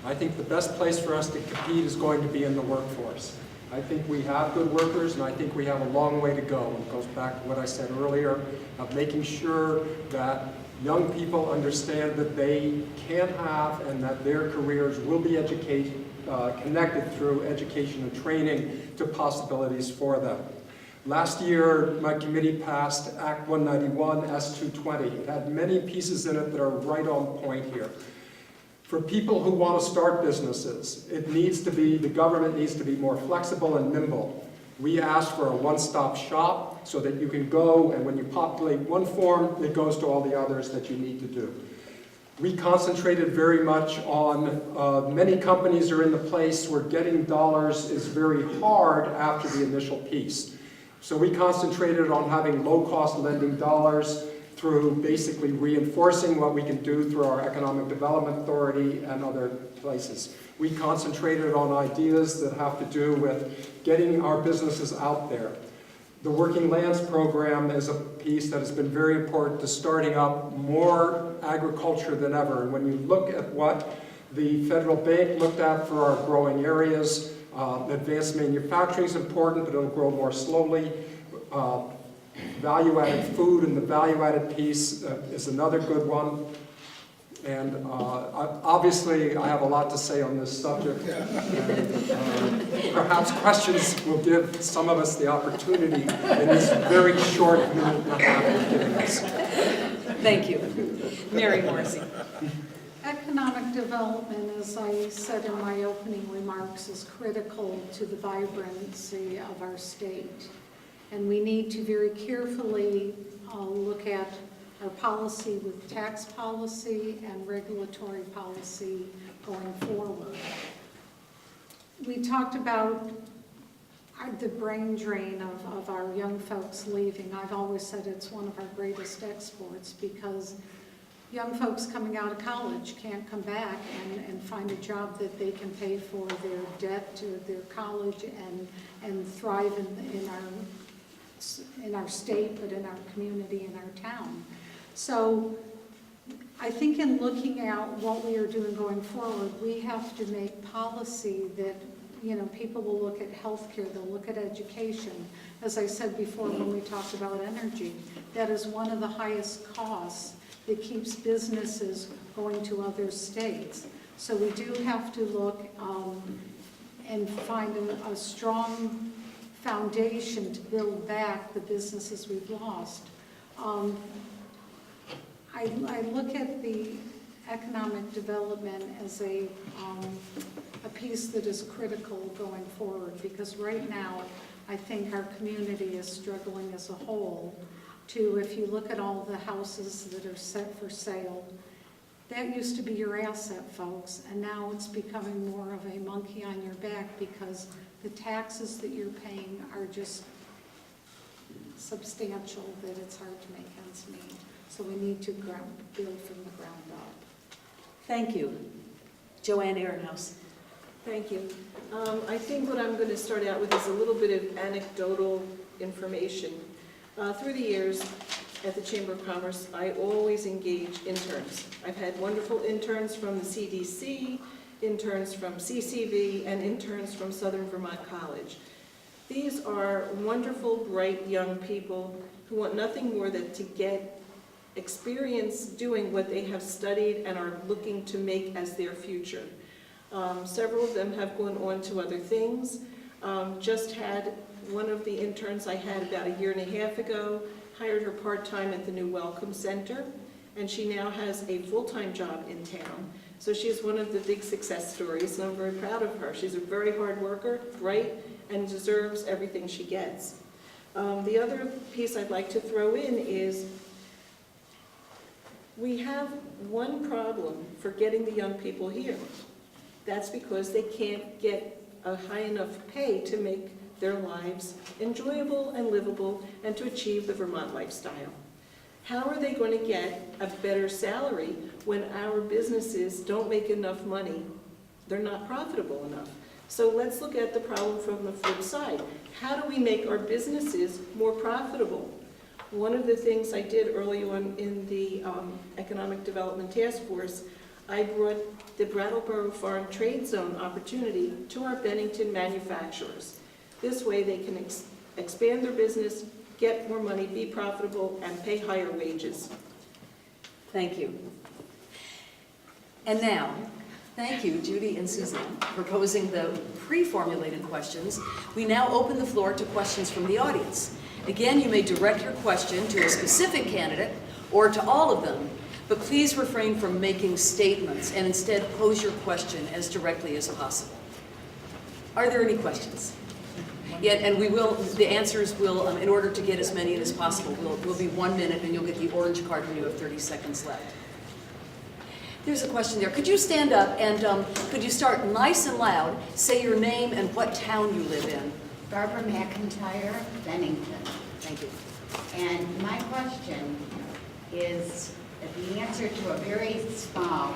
[SPEAKER 7] I think the best place for us to compete is going to be in the workforce. I think we have good workers, and I think we have a long way to go. It goes back to what I said earlier, of making sure that young people understand that they can have and that their careers will be connected through education and training to possibilities for them. Last year, my committee passed Act 191 S220. It had many pieces in it that are right on point here. For people who want to start businesses, the government needs to be more flexible and nimble. We asked for a one-stop shop so that you can go, and when you populate one form, it goes to all the others that you need to do. We concentrated very much on, many companies are in the place where getting dollars is very hard after the initial piece. So we concentrated on having low-cost lending dollars through basically reinforcing what we can do through our Economic Development Authority and other places. We concentrated on ideas that have to do with getting our businesses out there. The Working Lands Program is a piece that has been very important to starting up more agriculture than ever. And when you look at what the federal bank looked at for our growing areas, advanced manufacturing is important, but it'll grow more slowly. Value-added food and the value-added piece is another good one. And obviously, I have a lot to say on this subject. And, perhaps questions will give some of us the opportunity in this very short minute and a half you're giving us.
[SPEAKER 1] Thank you. Mary Morrissey.
[SPEAKER 2] Economic development, as I said in my opening remarks, is critical to the vibrancy of our state. And we need to very carefully look at our policy with tax policy and regulatory policy going forward. We talked about the brain drain of our young folks leaving. I've always said it's one of our greatest exports because young folks coming out of college can't come back and find a job that they can pay for their debt to their college and thrive in our state, but in our community, in our town. So I think in looking at what we are doing going forward, we have to make policy that, people will look at healthcare, they'll look at education. As I said before when we talked about energy, that is one of the highest costs that keeps businesses going to other states. So we do have to look and find a strong foundation to build back the businesses we've lost. I look at the economic development as a piece that is critical going forward because right now I think our community is struggling as a whole to, if you look at all the houses that are set for sale, that used to be your asset, folks, and now it's becoming more of a monkey on your back because the taxes that you're paying are just substantial that it's hard to make ends meet. So we need to build from the ground up.
[SPEAKER 1] Thank you. Joanne Ehrenhaus.
[SPEAKER 4] Thank you. I think what I'm going to start out with is a little bit of anecdotal information. Through the years at the Chamber of Commerce, I always engage interns. I've had wonderful interns from the CDC, interns from CCV, and interns from Southern Vermont College. These are wonderful, bright young people who want nothing more than to get experience doing what they have studied and are looking to make as their future. Several of them have gone on to other things. Just had one of the interns I had about a year and a half ago, hired her part-time at the new Welcome Center, and she now has a full-time job in town. So she's one of the big success stories, and I'm very proud of her. She's a very hard worker, bright, and deserves everything she gets. The other piece I'd like to throw in is we have one problem for getting the young people here. That's because they can't get a high enough pay to make their lives enjoyable and livable and to achieve the Vermont lifestyle. How are they going to get a better salary when our businesses don't make enough money? They're not profitable enough. So let's look at the problem from the flip side. How do we make our businesses more profitable? One of the things I did early on in the Economic Development Task Force, I brought the Brattleboro Farm Trade Zone opportunity to our Bennington manufacturers. This way they can expand their business, get more money, be profitable, and pay higher wages.
[SPEAKER 1] Thank you. And now, thank you, Judy and Suzanne, for posing the pre-formulated questions. We now open the floor to questions from the audience. Again, you may direct your question to a specific candidate or to all of them, but please refrain from making statements and instead pose your question as directly as possible. Are there any questions? Yeah, and the answers will, in order to get as many as possible, will be 1 minute, and you'll get the orange card when you have 30 seconds left. There's a question there. Could you stand up and could you start nice and loud, say your name and what town you live in?
[SPEAKER 10] Barbara McIntyre, Bennington.
[SPEAKER 1] Thank you.
[SPEAKER 10] And my question is the answer to a very small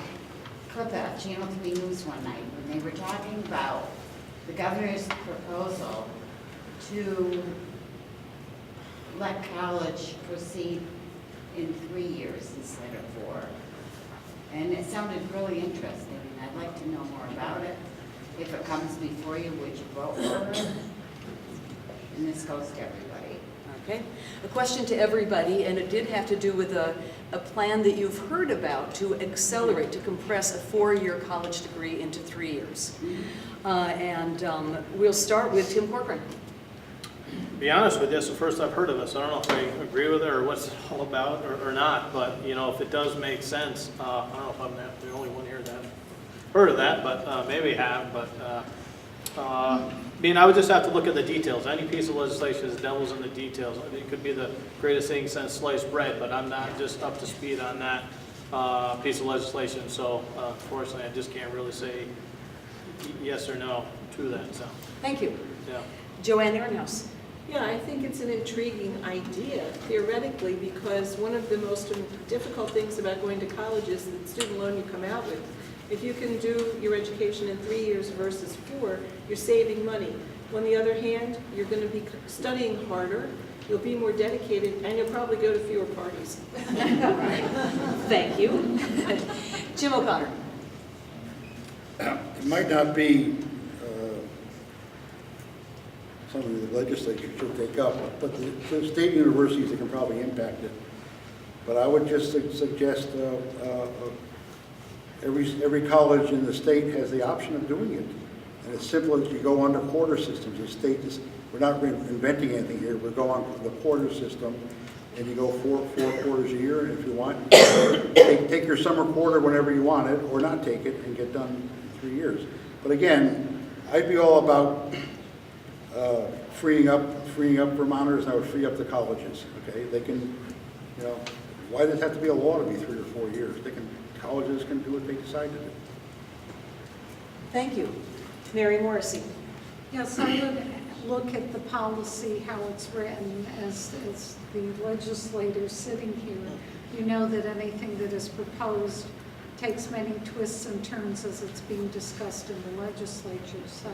[SPEAKER 10] clip at Channel 3 News one night when they were talking about the governor's proposal to let college proceed in 3 years instead of 4. And it sounded really interesting, and I'd like to know more about it. If it comes before you, would you vote for it? And this goes to everybody.
[SPEAKER 1] Okay. A question to everybody, and it did have to do with a plan that you've heard about to accelerate, to compress a 4-year college degree into 3 years. We'll start with Tim Corcoran.
[SPEAKER 5] To be honest with you, it's the first I've heard of this. I don't know if I agree with it or what's it all about or not, but you know, if it does make sense, I don't know if I'm the only one here that heard of that, but maybe have, but I mean, I would just have to look at the details. Any piece of legislation is devil's in the details. I mean, it could be the greatest thing since sliced bread, but I'm not just up to speed on that piece of legislation, so unfortunately I just can't really say yes or no to that. So.
[SPEAKER 1] Thank you.
[SPEAKER 5] Yeah.
[SPEAKER 1] Joanne Ehrenhaus.
[SPEAKER 4] Yeah, I think it's an intriguing idea, theoretically, because one of the most difficult things about going to college is the student loan you come out with. If you can do your education in 3 years versus 4, you're saving money. On the other hand, you're going to be studying harder, you'll be more dedicated, and you'll probably go to fewer parties.
[SPEAKER 1] Thank you. Jim O'Connor.
[SPEAKER 3] It might not be something the legislature should take up, but the state universities that can probably impact it. But I would just suggest every college in the state has the option of doing it. And it's simple as you go under quarter systems. The state is, we're not inventing anything here. We go on the quarter system, and you go four quarters a year, and if you want, take your summer quarter whenever you want it, or not take it and get done in 3 years. But again, I'd be all about freeing up Vermonters, and I would free up the colleges. Okay, they can, you know, why does it have to be a law to be 3 or 4 years? Colleges can do what they decide to do.
[SPEAKER 1] Thank you. Mary Morrissey.
[SPEAKER 2] Yes, I would look at the policy, how it's written, as the legislators sitting here. You know that anything that is proposed takes many twists and turns as it's being discussed in the legislature. So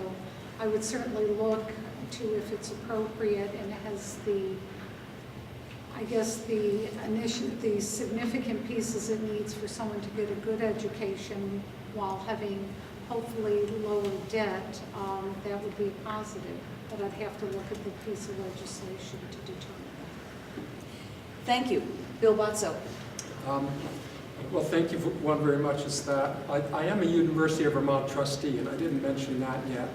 [SPEAKER 2] I would certainly look to if it's appropriate and has the, I guess, the significant pieces it needs for someone to get a good education while having hopefully lower debt. That would be positive. but I'd have to look at the piece of legislation to determine that.
[SPEAKER 1] Thank you. Bill Botso.
[SPEAKER 7] Well, thank you one very much. Is that I am a University of Vermont trustee, and I didn't mention that yet.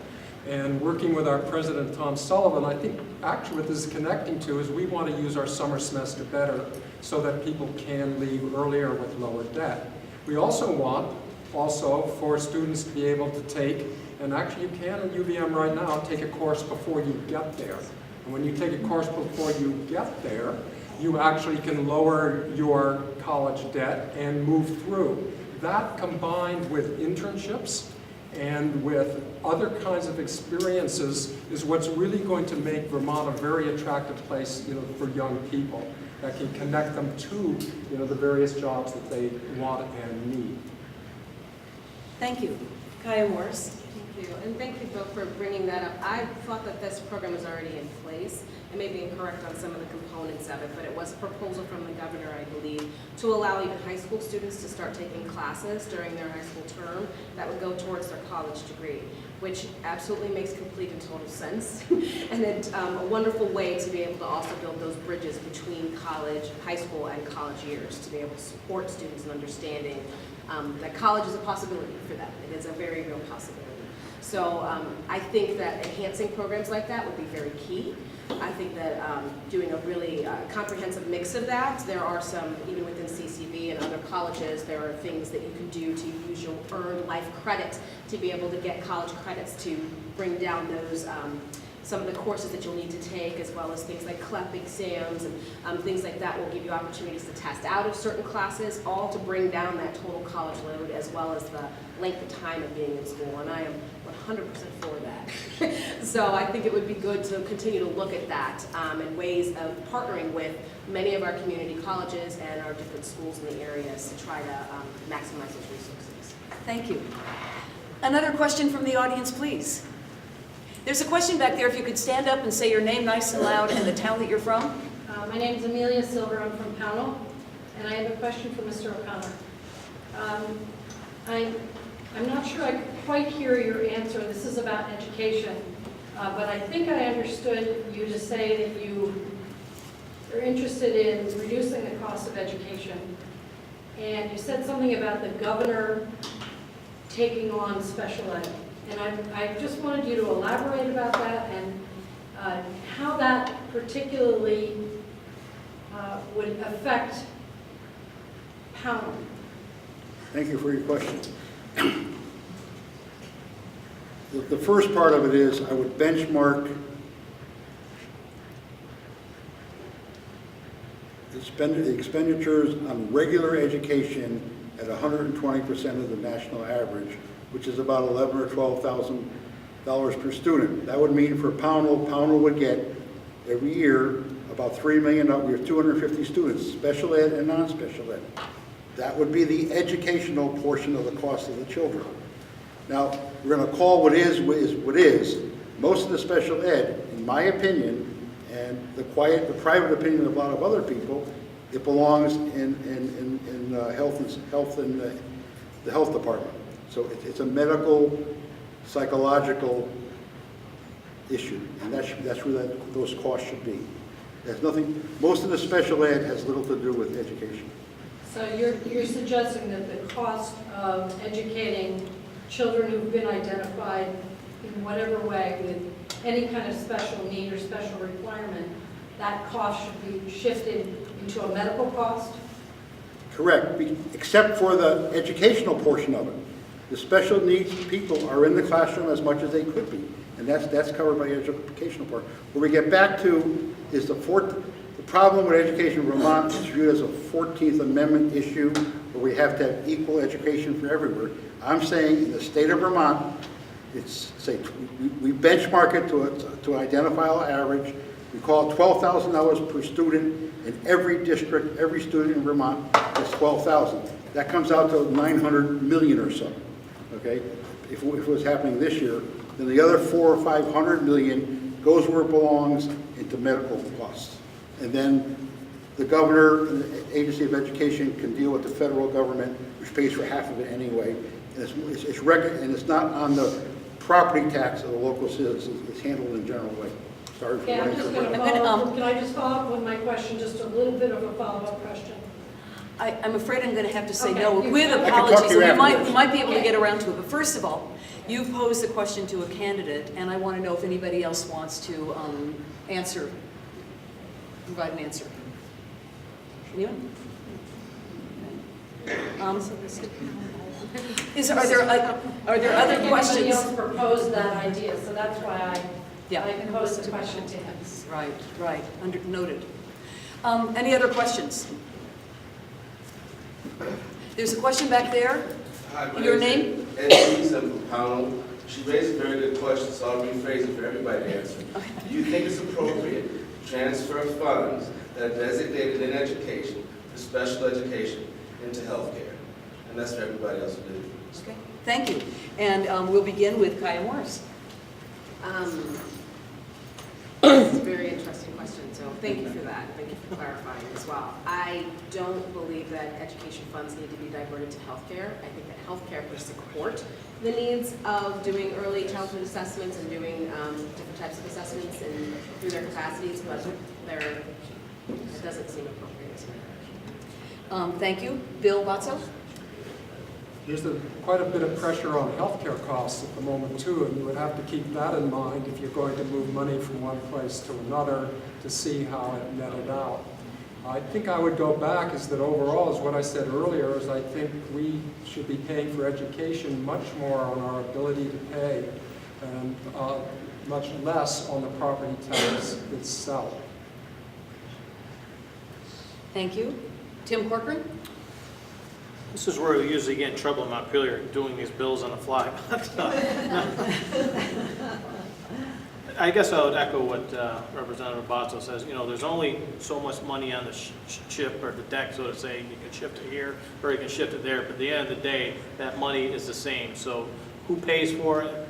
[SPEAKER 7] And working with our president, Tom Sullivan, I think actually what this is connecting to is we want to use our summer semester better so that people can leave earlier with lower debt. We also want for students to be able to take, and actually you can at UVM right now, take a course before you get there. And when you take a course before you get there, you actually can lower your college debt and move through. That combined with internships and with other kinds of experiences is what's really going to make Vermont a very attractive place, for young people that can connect them to, the various jobs that they want and need.
[SPEAKER 1] Thank you.
[SPEAKER 6] Kaya Morris. Thank you, and thank you both for bringing that up. I thought that this program was already in place. I may be incorrect on some of the components of it, but it was a proposal from the governor, I believe, to allow even high school students to start taking classes during their high school term that would go towards their college degree, which absolutely makes complete and total sense. And it's a wonderful way to be able to also build those bridges between high school and college years, to be able to support students in understanding that college is a possibility for them. It is a very real possibility. So I think that enhancing programs like that would be very key. I think that doing a really comprehensive mix of that, there are some, even within CCV and other colleges, there are things that you can do to use your earned life credit to be able to get college credits to bring down those some of the courses that you'll need to take, as well as things like CLEP exams and things like that will give you opportunities to test out of certain classes, all to bring down that total college load as well as the length of time of being in school, and I am 100% for that. So I think it would be good to continue to look at that and ways of partnering with many of our community colleges and our different schools in the areas to try to maximize those resources.
[SPEAKER 1] Thank you. Another question from the audience, please. There's a question back there. If you could stand up and say your name nice and loud and the town that you're from.
[SPEAKER 11] My name is Amelia Silver. I'm from Pownell, and I have a question for Mr. O'Connor. I'm not sure I quite hear your answer. This is about education, but I think I understood you to say that you are interested in reducing the cost of education, and you said something about the governor taking on special ed. And I just wanted you to elaborate about that and how that particularly would affect Pownell.
[SPEAKER 3] Thank you for your question. The first part of it is I would benchmark the expenditures on regular education at 120% of the national average, which is about $11,000 or $12,000 per student. That would mean for Pownell would get every year about $3 million. We have 250 students, special ed and non-special ed. That would be the educational portion of the cost of the children. Now, we're going to call what is what is. Most of the special ed, in my opinion, and the private opinion of a lot of other people, it belongs in health and the health department. So it's a medical, psychological issue, and that's where those costs should be. There's nothing. Most of the special ed has little to do with education.
[SPEAKER 11] So you're suggesting that the cost of educating children who've been identified in whatever way with any kind of special need or special requirement, that cost should be shifted into a medical cost? Correct,
[SPEAKER 3] except for the educational portion of it. The special needs people are in the classroom as much as they could be, and that's covered by the educational part. Where we get back to is the problem with education in Vermont is viewed as a 14th Amendment issue where we have to have equal education for everywhere. I'm saying in the state of Vermont, we benchmark it to an identifiable average. We call it $12,000 per student in every district. Every student in Vermont is $12,000. That comes out to 900 million or so. Okay, if it was happening this year, then the other 400 or 500 million goes where it belongs into medical costs. And then the governor and the Agency of Education can deal with the federal government, which pays for half of it anyway. And it's not on the property tax of the local citizens is handled in a general way. Sorry for
[SPEAKER 11] Okay, I'm
[SPEAKER 3] running
[SPEAKER 11] just
[SPEAKER 3] for
[SPEAKER 11] going to
[SPEAKER 3] breath.
[SPEAKER 11] follow up. Can I just follow up with my question, just a little bit of a follow-up question?
[SPEAKER 1] I'm afraid I'm going to have to say
[SPEAKER 11] Okay,
[SPEAKER 1] no,
[SPEAKER 11] you-
[SPEAKER 1] with
[SPEAKER 11] I can
[SPEAKER 3] talk to
[SPEAKER 1] apologies.
[SPEAKER 3] you
[SPEAKER 1] We
[SPEAKER 3] afterwards.
[SPEAKER 1] might be able to get around to it, but first of all, you've posed a question to a candidate, and I want to know if anybody else wants to provide an answer. Anyone? Are there other
[SPEAKER 11] Everybody
[SPEAKER 1] questions?
[SPEAKER 11] else proposed that idea, so that's why
[SPEAKER 1] Yeah.
[SPEAKER 11] I posed the question to him.
[SPEAKER 1] Right, noted. Any other questions? There's a question back there.
[SPEAKER 12] Hi, my
[SPEAKER 1] Your
[SPEAKER 12] name is Ed from Pownell. She raised a very good question, so I'll rephrase it for everybody to answer. Do you think it's appropriate to transfer funds that are designated in education for special education into healthcare? And that's for everybody else to do.
[SPEAKER 1] Okay, thank you. And we'll begin with Kaya Morris.
[SPEAKER 6] It's a very interesting question, so thank you for that. Thank you for clarifying as well. I don't believe that education funds need to be diverted to healthcare. I think that healthcare would support the needs of doing early childhood assessments and doing different types of assessments and through their capacities, but it doesn't seem appropriate to me.
[SPEAKER 1] Thank you. Bill Botso?
[SPEAKER 7] There's quite a bit of pressure on healthcare costs at the moment too, and you would have to keep that in mind if you're going to move money from one place to another to see how it netted out. I think I would go back is that overall, is what I said earlier, is I think we should be paying for education much more on our ability to pay and much less on the property tax itself.
[SPEAKER 1] Thank you. Tim Corcoran?
[SPEAKER 5] This is where we usually get in trouble in Montpelier, doing these bills on the fly. I guess I would echo what Representative Botso says. You know, there's only so much money on the chip or the deck, so to say. You can shift it here or you can shift it there, but at the end of the day, that money is the same. So who pays for it?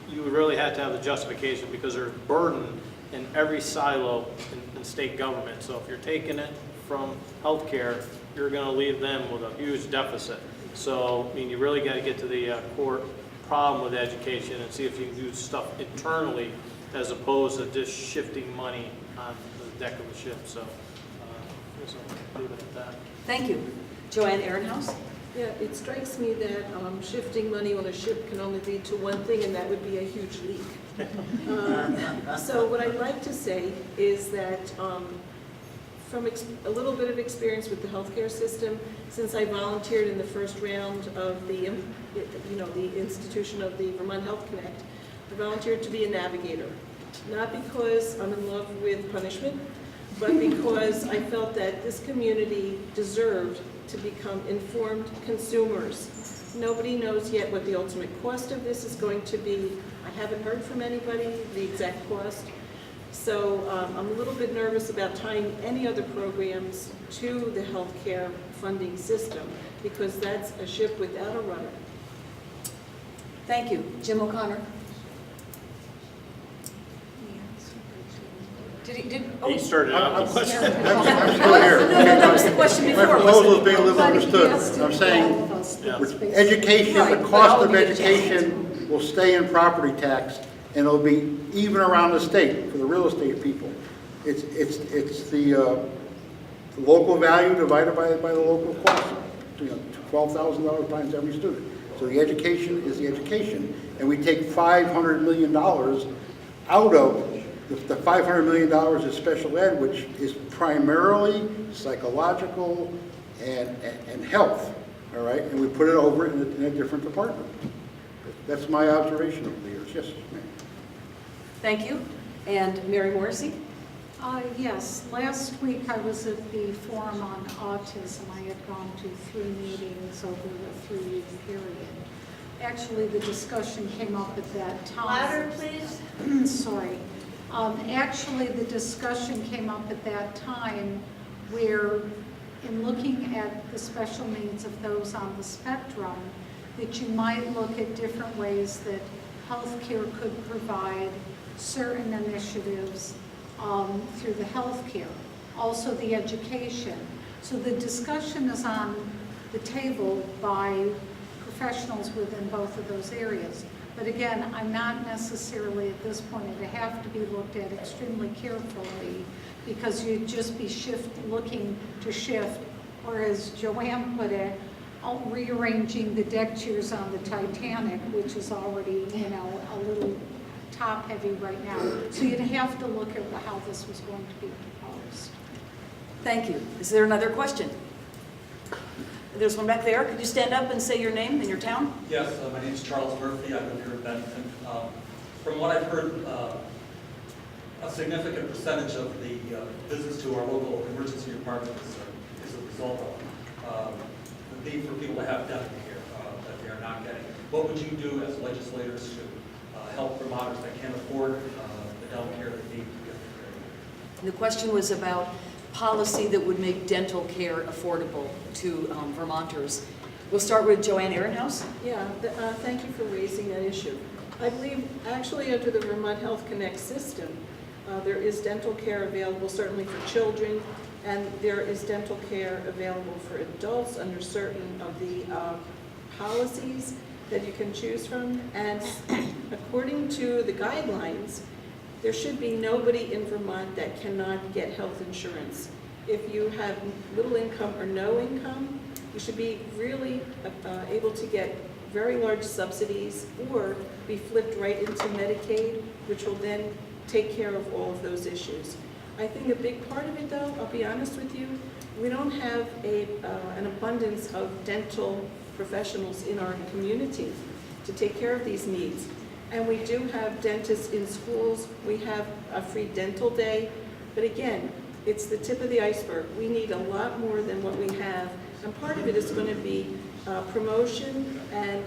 [SPEAKER 5] You would really have to have the justification because there's burden in every silo in state government. So if you're taking it from healthcare, you're going to leave them with a huge deficit. So, you really got to get to the core problem with education and see if you can do stuff internally as opposed to just shifting money on the deck of the ship. So, I guess I'll leave it at that.
[SPEAKER 1] Thank you. Joanne Ehrenhaus?
[SPEAKER 4] Yeah, it strikes me that shifting money on a ship can only lead to one thing, and that would be a huge leak. So what I'd like to say is that from a little bit of experience with the healthcare system, since I volunteered in the first round of the institution of the Vermont Health Connect, I volunteered to be a navigator. Not because I'm in love with punishment, but because I felt that this community deserved to become informed consumers. Nobody knows yet what the ultimate cost of this is going to be. I haven't heard from anybody the exact cost. So I'm a little bit nervous about tying any other programs to the healthcare funding system because that's a ship without a rudder.
[SPEAKER 1] Thank you. Jim O'Connor?
[SPEAKER 5] He started out the question.
[SPEAKER 3] I'm still here.
[SPEAKER 1] That was the question
[SPEAKER 3] My
[SPEAKER 1] before,
[SPEAKER 3] proposal
[SPEAKER 1] wasn't
[SPEAKER 3] is being a little understood. I'm saying
[SPEAKER 5] Yeah.
[SPEAKER 3] with education,
[SPEAKER 1] Right,
[SPEAKER 3] the
[SPEAKER 1] but
[SPEAKER 3] cost
[SPEAKER 1] all
[SPEAKER 3] of
[SPEAKER 1] we get a chance.
[SPEAKER 3] education will stay in property tax, and it'll be even around the state for the real estate people. It's the local value divided by the local cost. $12,000 times every student. So the education is the education, and we take $500 million out of the $500 million is special ed, which is primarily psychological and health, all right? And we put it over in a different department. That's my observation over the years, yes, ma'am.
[SPEAKER 1] Thank you. And Mary Morrissey?
[SPEAKER 2] Yes, last week I was at the Forum on Autism. I had gone to 3 meetings over a 3-week period. Actually, the discussion came up at that time.
[SPEAKER 8] Louder, please.
[SPEAKER 2] Sorry. Actually, the discussion came up at that time where, in looking at the special needs of those on the spectrum, that you might look at different ways that healthcare could provide certain initiatives through the healthcare, also the education. So the discussion is on the table by professionals within both of those areas. But again, I'm not necessarily at this point, it have to be looked at extremely carefully because you'd just be looking to shift, or as Joanne put it, rearranging the deck chairs on the Titanic, which is already, you know, a little top heavy right now. So you'd have to look at how this was going to be proposed.
[SPEAKER 1] Thank you. Is there another question? There's one back there. Could you stand up and say your name and your town?
[SPEAKER 13] Yes, my name is Charles Murphy. I live here in Bennington. From what I've heard, a significant percentage of the visits to our local emergency department is a result of the need for people to have dental care that they are not getting. What would you do as legislators to help Vermonters that can't afford the dental care they need to get the care?
[SPEAKER 1] The question was about policy that would make dental care affordable to Vermonters. We'll start with Joanne Ehrenhaus.
[SPEAKER 4] Yeah, thank you for raising that issue. I believe actually under the Vermont Health Connect system, there is dental care available certainly for children, and there is dental care available for adults under certain of the policies that you can choose from. And according to the guidelines, there should be nobody in Vermont that cannot get health insurance. If you have little income or no income, you should be really able to get very large subsidies or be flipped right into Medicaid, which will then take care of all of those issues. I think a big part of it, though, I'll be honest with you, we don't have an abundance of dental professionals in our community to take care of these needs. And we do have dentists in schools. We have a free dental day. But again, it's the tip of the iceberg. We need a lot more than what we have. And part of it is going to be promotion and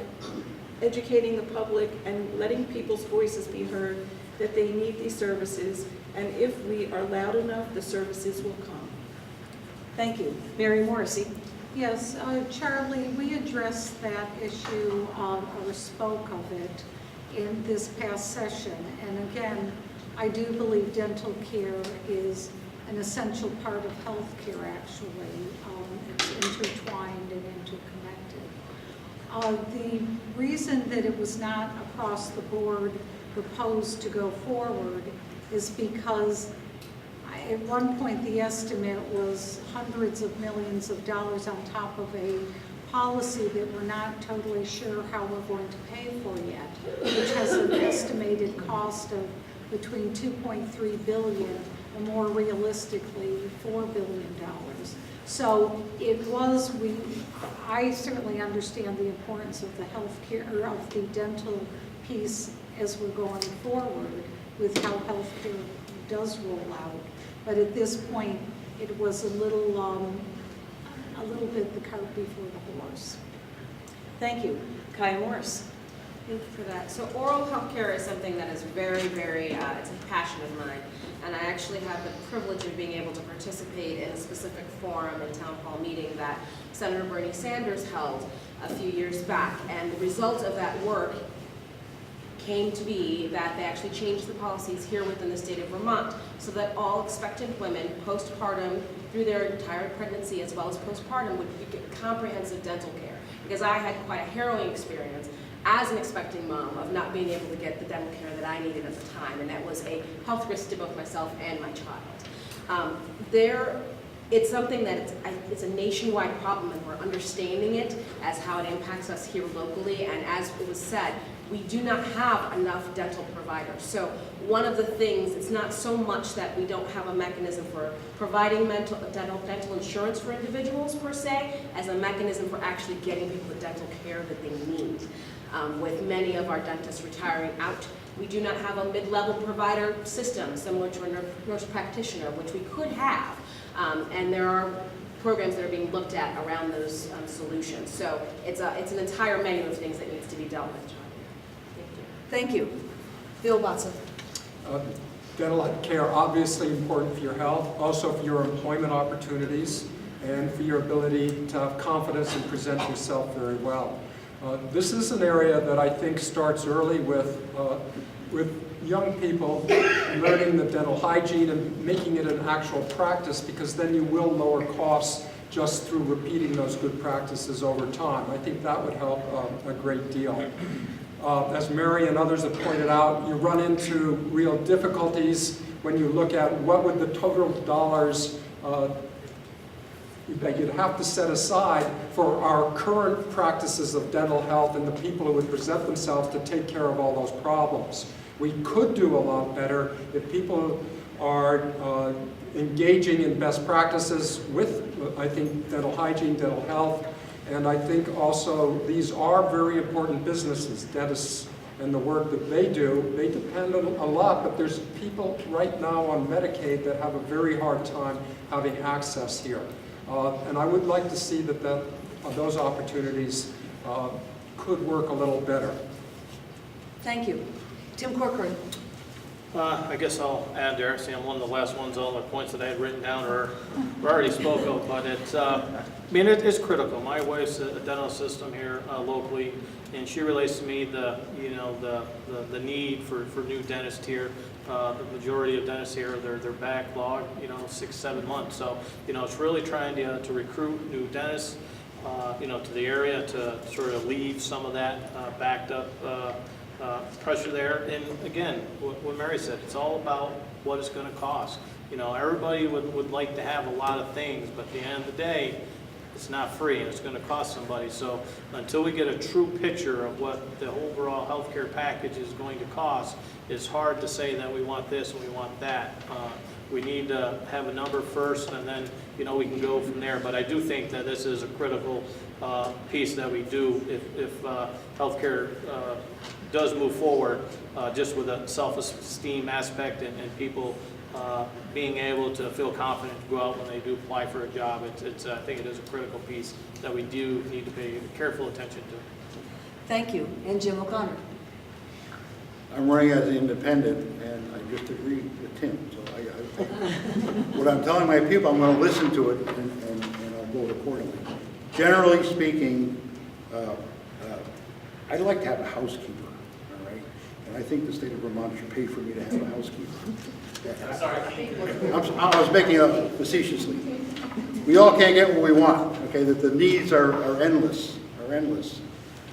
[SPEAKER 4] educating the public and letting people's voices be heard that they need these services. And if we are loud enough, the services will come.
[SPEAKER 1] Thank you. Mary Morrissey.
[SPEAKER 2] Yes, Charlie, we addressed that issue or spoke of it in this past session. And again, I do believe dental care is an essential part of health care, actually. It's intertwined and interconnected. The reason that it was not across the board proposed to go forward is because at one point the estimate was hundreds of millions of dollars on top of a policy that we're not totally sure how we're going to pay for yet, which has an estimated cost of between $2.3 billion and more realistically $4 billion. So it was, I certainly understand the importance of the health care, or of the dental piece as we're going forward with how health care does roll out. But at this point, it was a little bit the cart before the horse.
[SPEAKER 1] Thank you. Kaya Morris.
[SPEAKER 6] Thank you for that. So oral health care is something that is very, very, it's a passion of mine. And I actually have the privilege of being able to participate in a specific forum and town hall meeting that Senator Bernie Sanders held a few years back. And the result of that work came to be that they actually changed the policies here within the state of Vermont so that all expectant women postpartum through their entire pregnancy as well as postpartum would get comprehensive dental care. Because I had quite a harrowing experience as an expecting mom of not being able to get the dental care that I needed at the time, and that was a health risk to both myself and my child. It's something that it's a nationwide problem, and we're understanding it as how it impacts us here locally, and as it was said, we do not have enough dental providers. So one of the things, it's not so much that we don't have a mechanism for providing dental insurance for individuals per se, as a mechanism for actually getting people the dental care that they need. With many of our dentists retiring out, we do not have a mid-level provider system similar to a nurse practitioner, which we could have. And there are programs that are being looked at around those solutions. So it's an entire menu of things that needs to be dealt with.
[SPEAKER 1] Thank you. Bill Batson.
[SPEAKER 7] Dental care, obviously important for your health, also for your employment opportunities, and for your ability to have confidence and present yourself very well. This is an area that I think starts early with young people learning the dental hygiene and making it an actual practice, because then you will lower costs just through repeating those good practices over time. I think that would help a great deal. As Mary and others have pointed out, you run into real difficulties when you look at what would the total dollars that you'd have to set aside for our current practices of dental health and the people who would present themselves to take care of all those problems. We could do a lot better if people are engaging in best practices with, I think, dental hygiene, dental health, and I think also these are very important businesses, dentists and the work that they do. They depend on a lot, but there's people right now on Medicaid that have a very hard time having access here. And I would like to see that those opportunities could work a little better.
[SPEAKER 1] Thank you. Tim Corcoran.
[SPEAKER 5] I guess I'll add there. See, I'm one of the last ones. All the points that I had written down were already spoke of, but it's, I mean, it is critical. My wife's a dental system here locally, and she relates to me the need for new dentists here. The majority of dentists here, they're backlog, 6-7 months. So, it's really trying to recruit new dentists, to the area to sort of leave some of that backed up pressure there. And again, what Mary said, it's all about what it's going to cost. Everybody would like to have a lot of things, but at the end of the day, it's not free and it's going to cost somebody. So until we get a true picture of what the overall healthcare package is going to cost, it's hard to say that we want this and we want that. We need to have a number first, and then we can go from there. But I do think that this is a critical piece that we do if healthcare does move forward, just with a self-esteem aspect and people being able to feel confident to go out when they do apply for a job. I think it is a critical piece that we do need to pay careful attention to.
[SPEAKER 1] Thank you. And Jim O'Connor.
[SPEAKER 3] I'm running as an independent, and I just agree with Tim. So what I'm telling my people, I'm going to listen to it, and I'll vote accordingly. Generally speaking, I'd like to have a housekeeper, all right? And I think the state of Vermont should pay for me to have a housekeeper.
[SPEAKER 13] I'm sorry.
[SPEAKER 3] I was making it facetiously. We all can't get what we want, okay? That the needs are endless,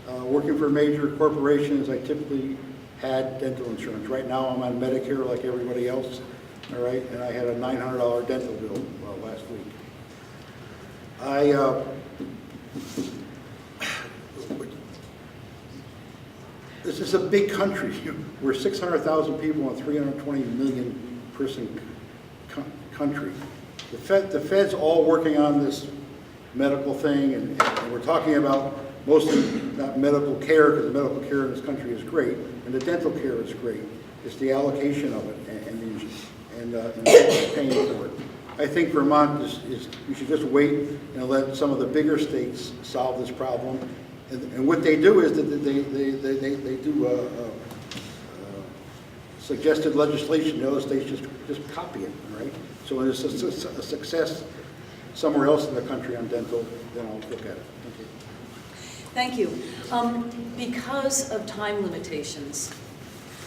[SPEAKER 3] working for major corporations, I typically had dental insurance. Right now, I'm on Medicare like everybody else, all right? And I had a $900 dental bill last week. This is a big country. We're 600,000 people in a 320 million person country. The Fed's all working on this medical thing, and we're talking about mostly not medical care, because the medical care in this country is great, and the dental care is great. It's the allocation of it and paying for it. I think Vermont we should just wait and let some of the bigger states solve this problem. And what they do is that they do suggested legislation. The other states just copy it, right? So when it's a success somewhere else in the country on dental, then I'll look at it. Thank you.
[SPEAKER 1] Thank you. Because of time limitations,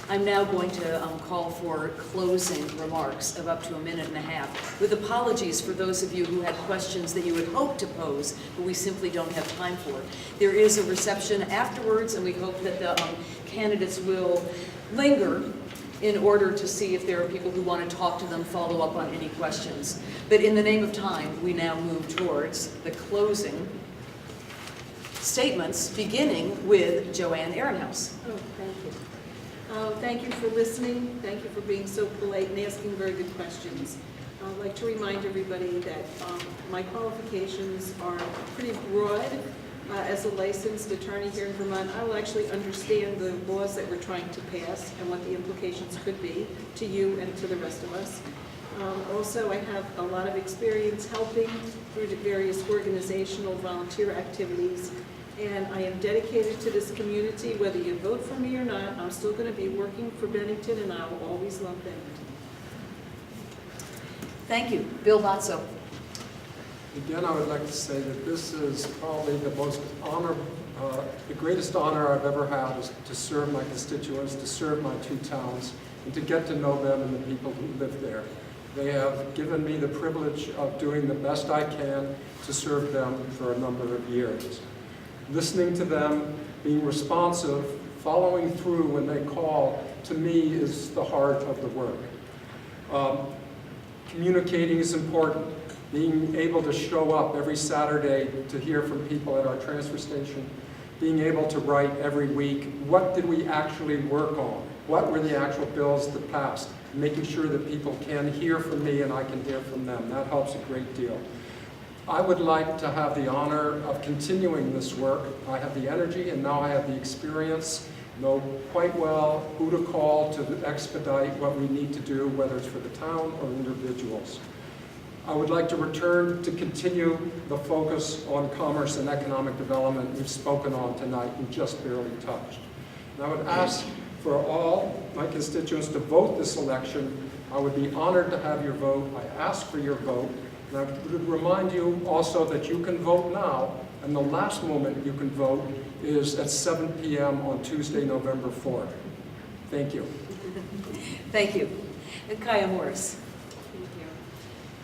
[SPEAKER 1] I'm now going to call for closing remarks of up to 1.5 minutes, with apologies for those of you who had questions that you had hoped to pose, but we simply don't have time for. There is a reception afterwards, and we hope that the candidates will linger in order to see if there are people who want to talk to them, follow up on any questions. But in the name of time, we now move towards the closing statements, beginning with Joanne Ehrenhaus.
[SPEAKER 4] Oh, thank you. Thank you for listening. Thank you for being so polite and asking very good questions. I'd like to remind everybody that my qualifications are pretty broad. As a licensed attorney here in Vermont, I will actually understand the laws that we're trying to pass and what the implications could be to you and to the rest of us. Also, I have a lot of experience helping through the various organizational volunteer activities, and I am dedicated to this community. Whether you vote for me or not, I'm still going to be working for Bennington, and I will always love Bennington.
[SPEAKER 1] Thank you. Bill Botso.
[SPEAKER 7] Again, I would like to say that this is probably the greatest honor I've ever had, is to serve my constituents, to serve my 2 towns, and to get to know them and the people who live there. They have given me the privilege of doing the best I can to serve them for a number of years. Listening to them, being responsive, following through when they call, to me is the heart of the work. Communicating is important. Being able to show up every Saturday to hear from people at our transfer station, being able to write every week, what did we actually work on? What were the actual bills that passed? Making sure that people can hear from me and I can hear from them. That helps a great deal. I would like to have the honor of continuing this work. I have the energy and now I have the experience, know quite well who to call to expedite what we need to do, whether it's for the town or individuals. I would like to return to continue the focus on commerce and economic development we've spoken on tonight and just barely touched. And I would ask for all my constituents to vote this election. I would be honored to have your vote. I ask for your vote. And I would remind you also that you can vote now, and the last moment you can vote is at 7 p.m. on Tuesday, November 4th. Thank you.
[SPEAKER 1] Thank you. And Kaya Morris.
[SPEAKER 6] Thank you.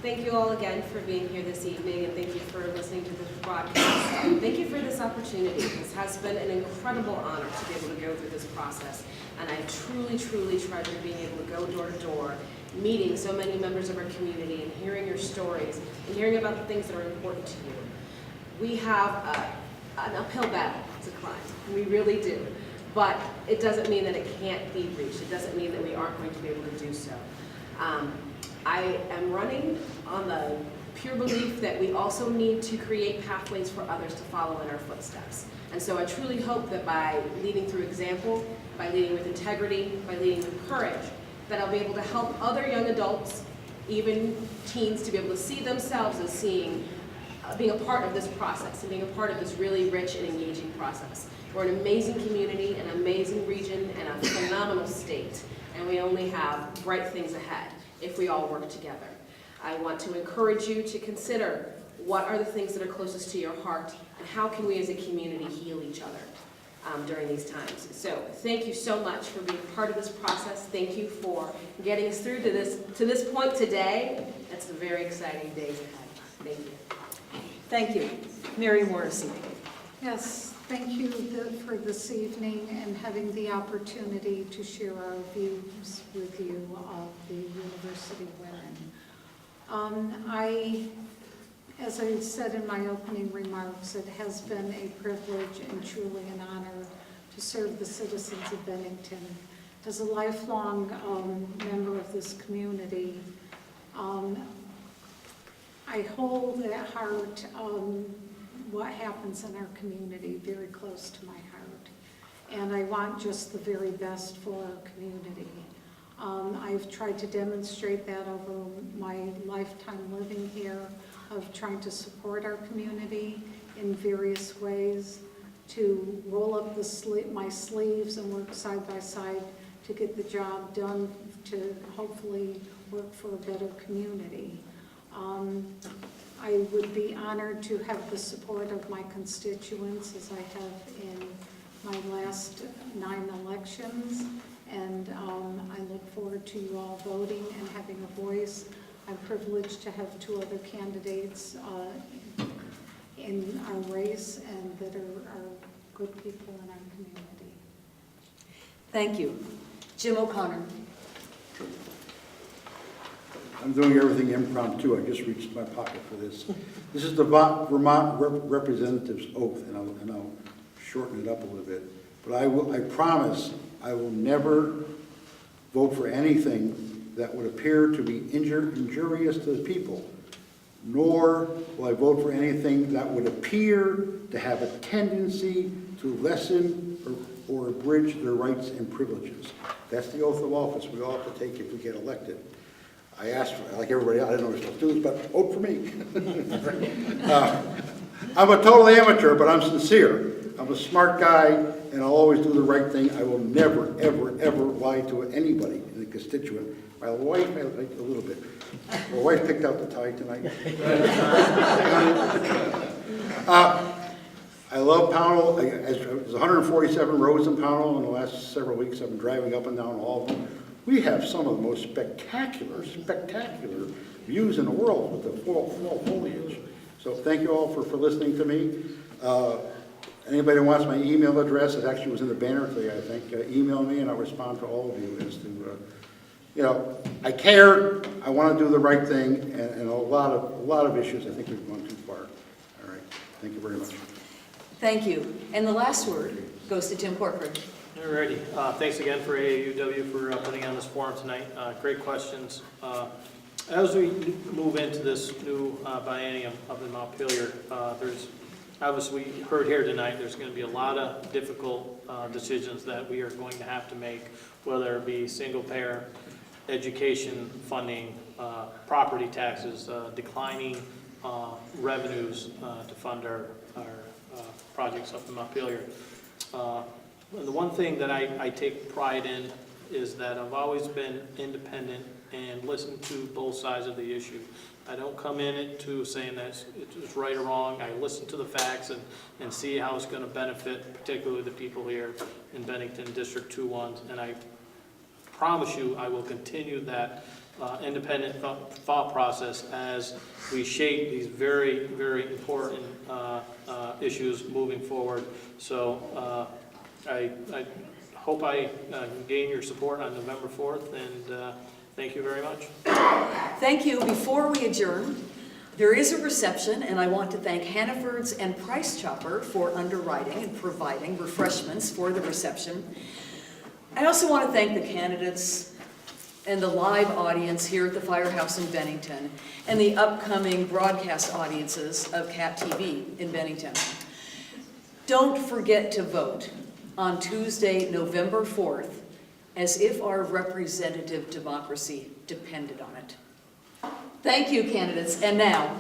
[SPEAKER 6] Thank you all again for being here this evening, and thank you for listening to this broadcast. And thank you for this opportunity. This has been an incredible honor to be able to go through this process, and I truly, truly treasure being able to go door to door, meeting so many members of our community and hearing your stories and hearing about the things that are important to you. We have an uphill battle to climb. We really do. But it doesn't mean that it can't be reached. It doesn't mean that we aren't going to be able to do so. I am running on the pure belief that we also need to create pathways for others to follow in our footsteps. And so I truly hope that by leading through example, by leading with integrity, by leading with courage, that I'll be able to help other young adults, even teens, to be able to see themselves as being a part of this process and being a part of this really rich and engaging process. We're an amazing community, an amazing region, and a phenomenal state, and we only have bright things ahead if we all work together. I want to encourage you to consider what are the things that are closest to your heart, and how can we as a community heal each other during these times. So thank you so much for being part of this process. Thank you for getting us through to this point today. It's a very exciting days ahead. Thank you.
[SPEAKER 1] Thank you. Mary Morrissey.
[SPEAKER 2] Yes, thank you for this evening and having the opportunity to share our views with you of the university women. As I said in my opening remarks, it has been a privilege and truly an honor to serve the citizens of Bennington. As a lifelong member of this community, I hold at heart what happens in our community very close to my heart. And I want just the very best for our community. I've tried to demonstrate that over my lifetime living here, of trying to support our community in various ways, to roll up my sleeves and work side by side to get the job done, to hopefully work for a better community. I would be honored to have the support of my constituents as I have in my last 9 elections, and I look forward to you all voting and having a voice. I'm privileged to have 2 other candidates in our race and that are good people in our community.
[SPEAKER 1] Thank you. Jim O'Connor.
[SPEAKER 3] I'm doing everything impromptu. I just reached my pocket for this. This is the Vermont Representative's Oath, and I'll shorten it up a little bit. But I promise I will never vote for anything that would appear to be injurious to the people, nor will I vote for anything that would appear to have a tendency to lessen or abridge their rights and privileges. That's the oath of office we all have to take if we get elected. I asked for, like everybody else, I didn't know what to do, but vote for me. I'm a total amateur, but I'm sincere. I'm a smart guy, and I'll always do the right thing. I will never, ever, ever lie to anybody in the constituent. My wife, a little bit. My wife picked out the tie tonight. I love Pownell. There's 147 roads in Pownell in the last several weeks. I've been driving up and down all of them. We have some of the most spectacular views in the world with the fall foliage. So thank you all for listening to me. Anybody who wants my email address, it actually was in the banner today, I think, email me and I'll respond to all of you as to, you know, I care, I want to do the right thing, and a lot of issues, I think we've gone too far. All right, thank you very much.
[SPEAKER 1] Thank you. And the last word goes to Tim Corcoran.
[SPEAKER 5] Alrighty, thanks again for AAUW for putting on this forum tonight. Great questions. As we move into this new biennium up in Montpelier, there's obviously, we heard here tonight, there's going to be a lot of difficult decisions that we are going to have to make, whether it be single-payer, education funding, property taxes, declining revenues to fund our projects up in Montpelier. The one thing that I take pride in is that I've always been independent and listened to both sides of the issue. I don't come in it to saying that it's right or wrong. I listen to the facts and see how it's going to benefit, particularly the people here in Bennington District 2-1. And I promise you I will continue that independent thought process as we shape these very, very important issues moving forward. So I hope I can gain your support on November 4th, and thank you very much.
[SPEAKER 1] Thank you. Before we adjourn, there is a reception, and I want to thank Hannaford's and Price Chopper for underwriting and providing refreshments for the reception. I also want to thank the candidates and the live audience here at the Firehouse in Bennington and the upcoming broadcast audiences of CAT TV in Bennington. Don't forget to vote on Tuesday, November 4th, as if our representative democracy depended on it. Thank you, candidates. And now,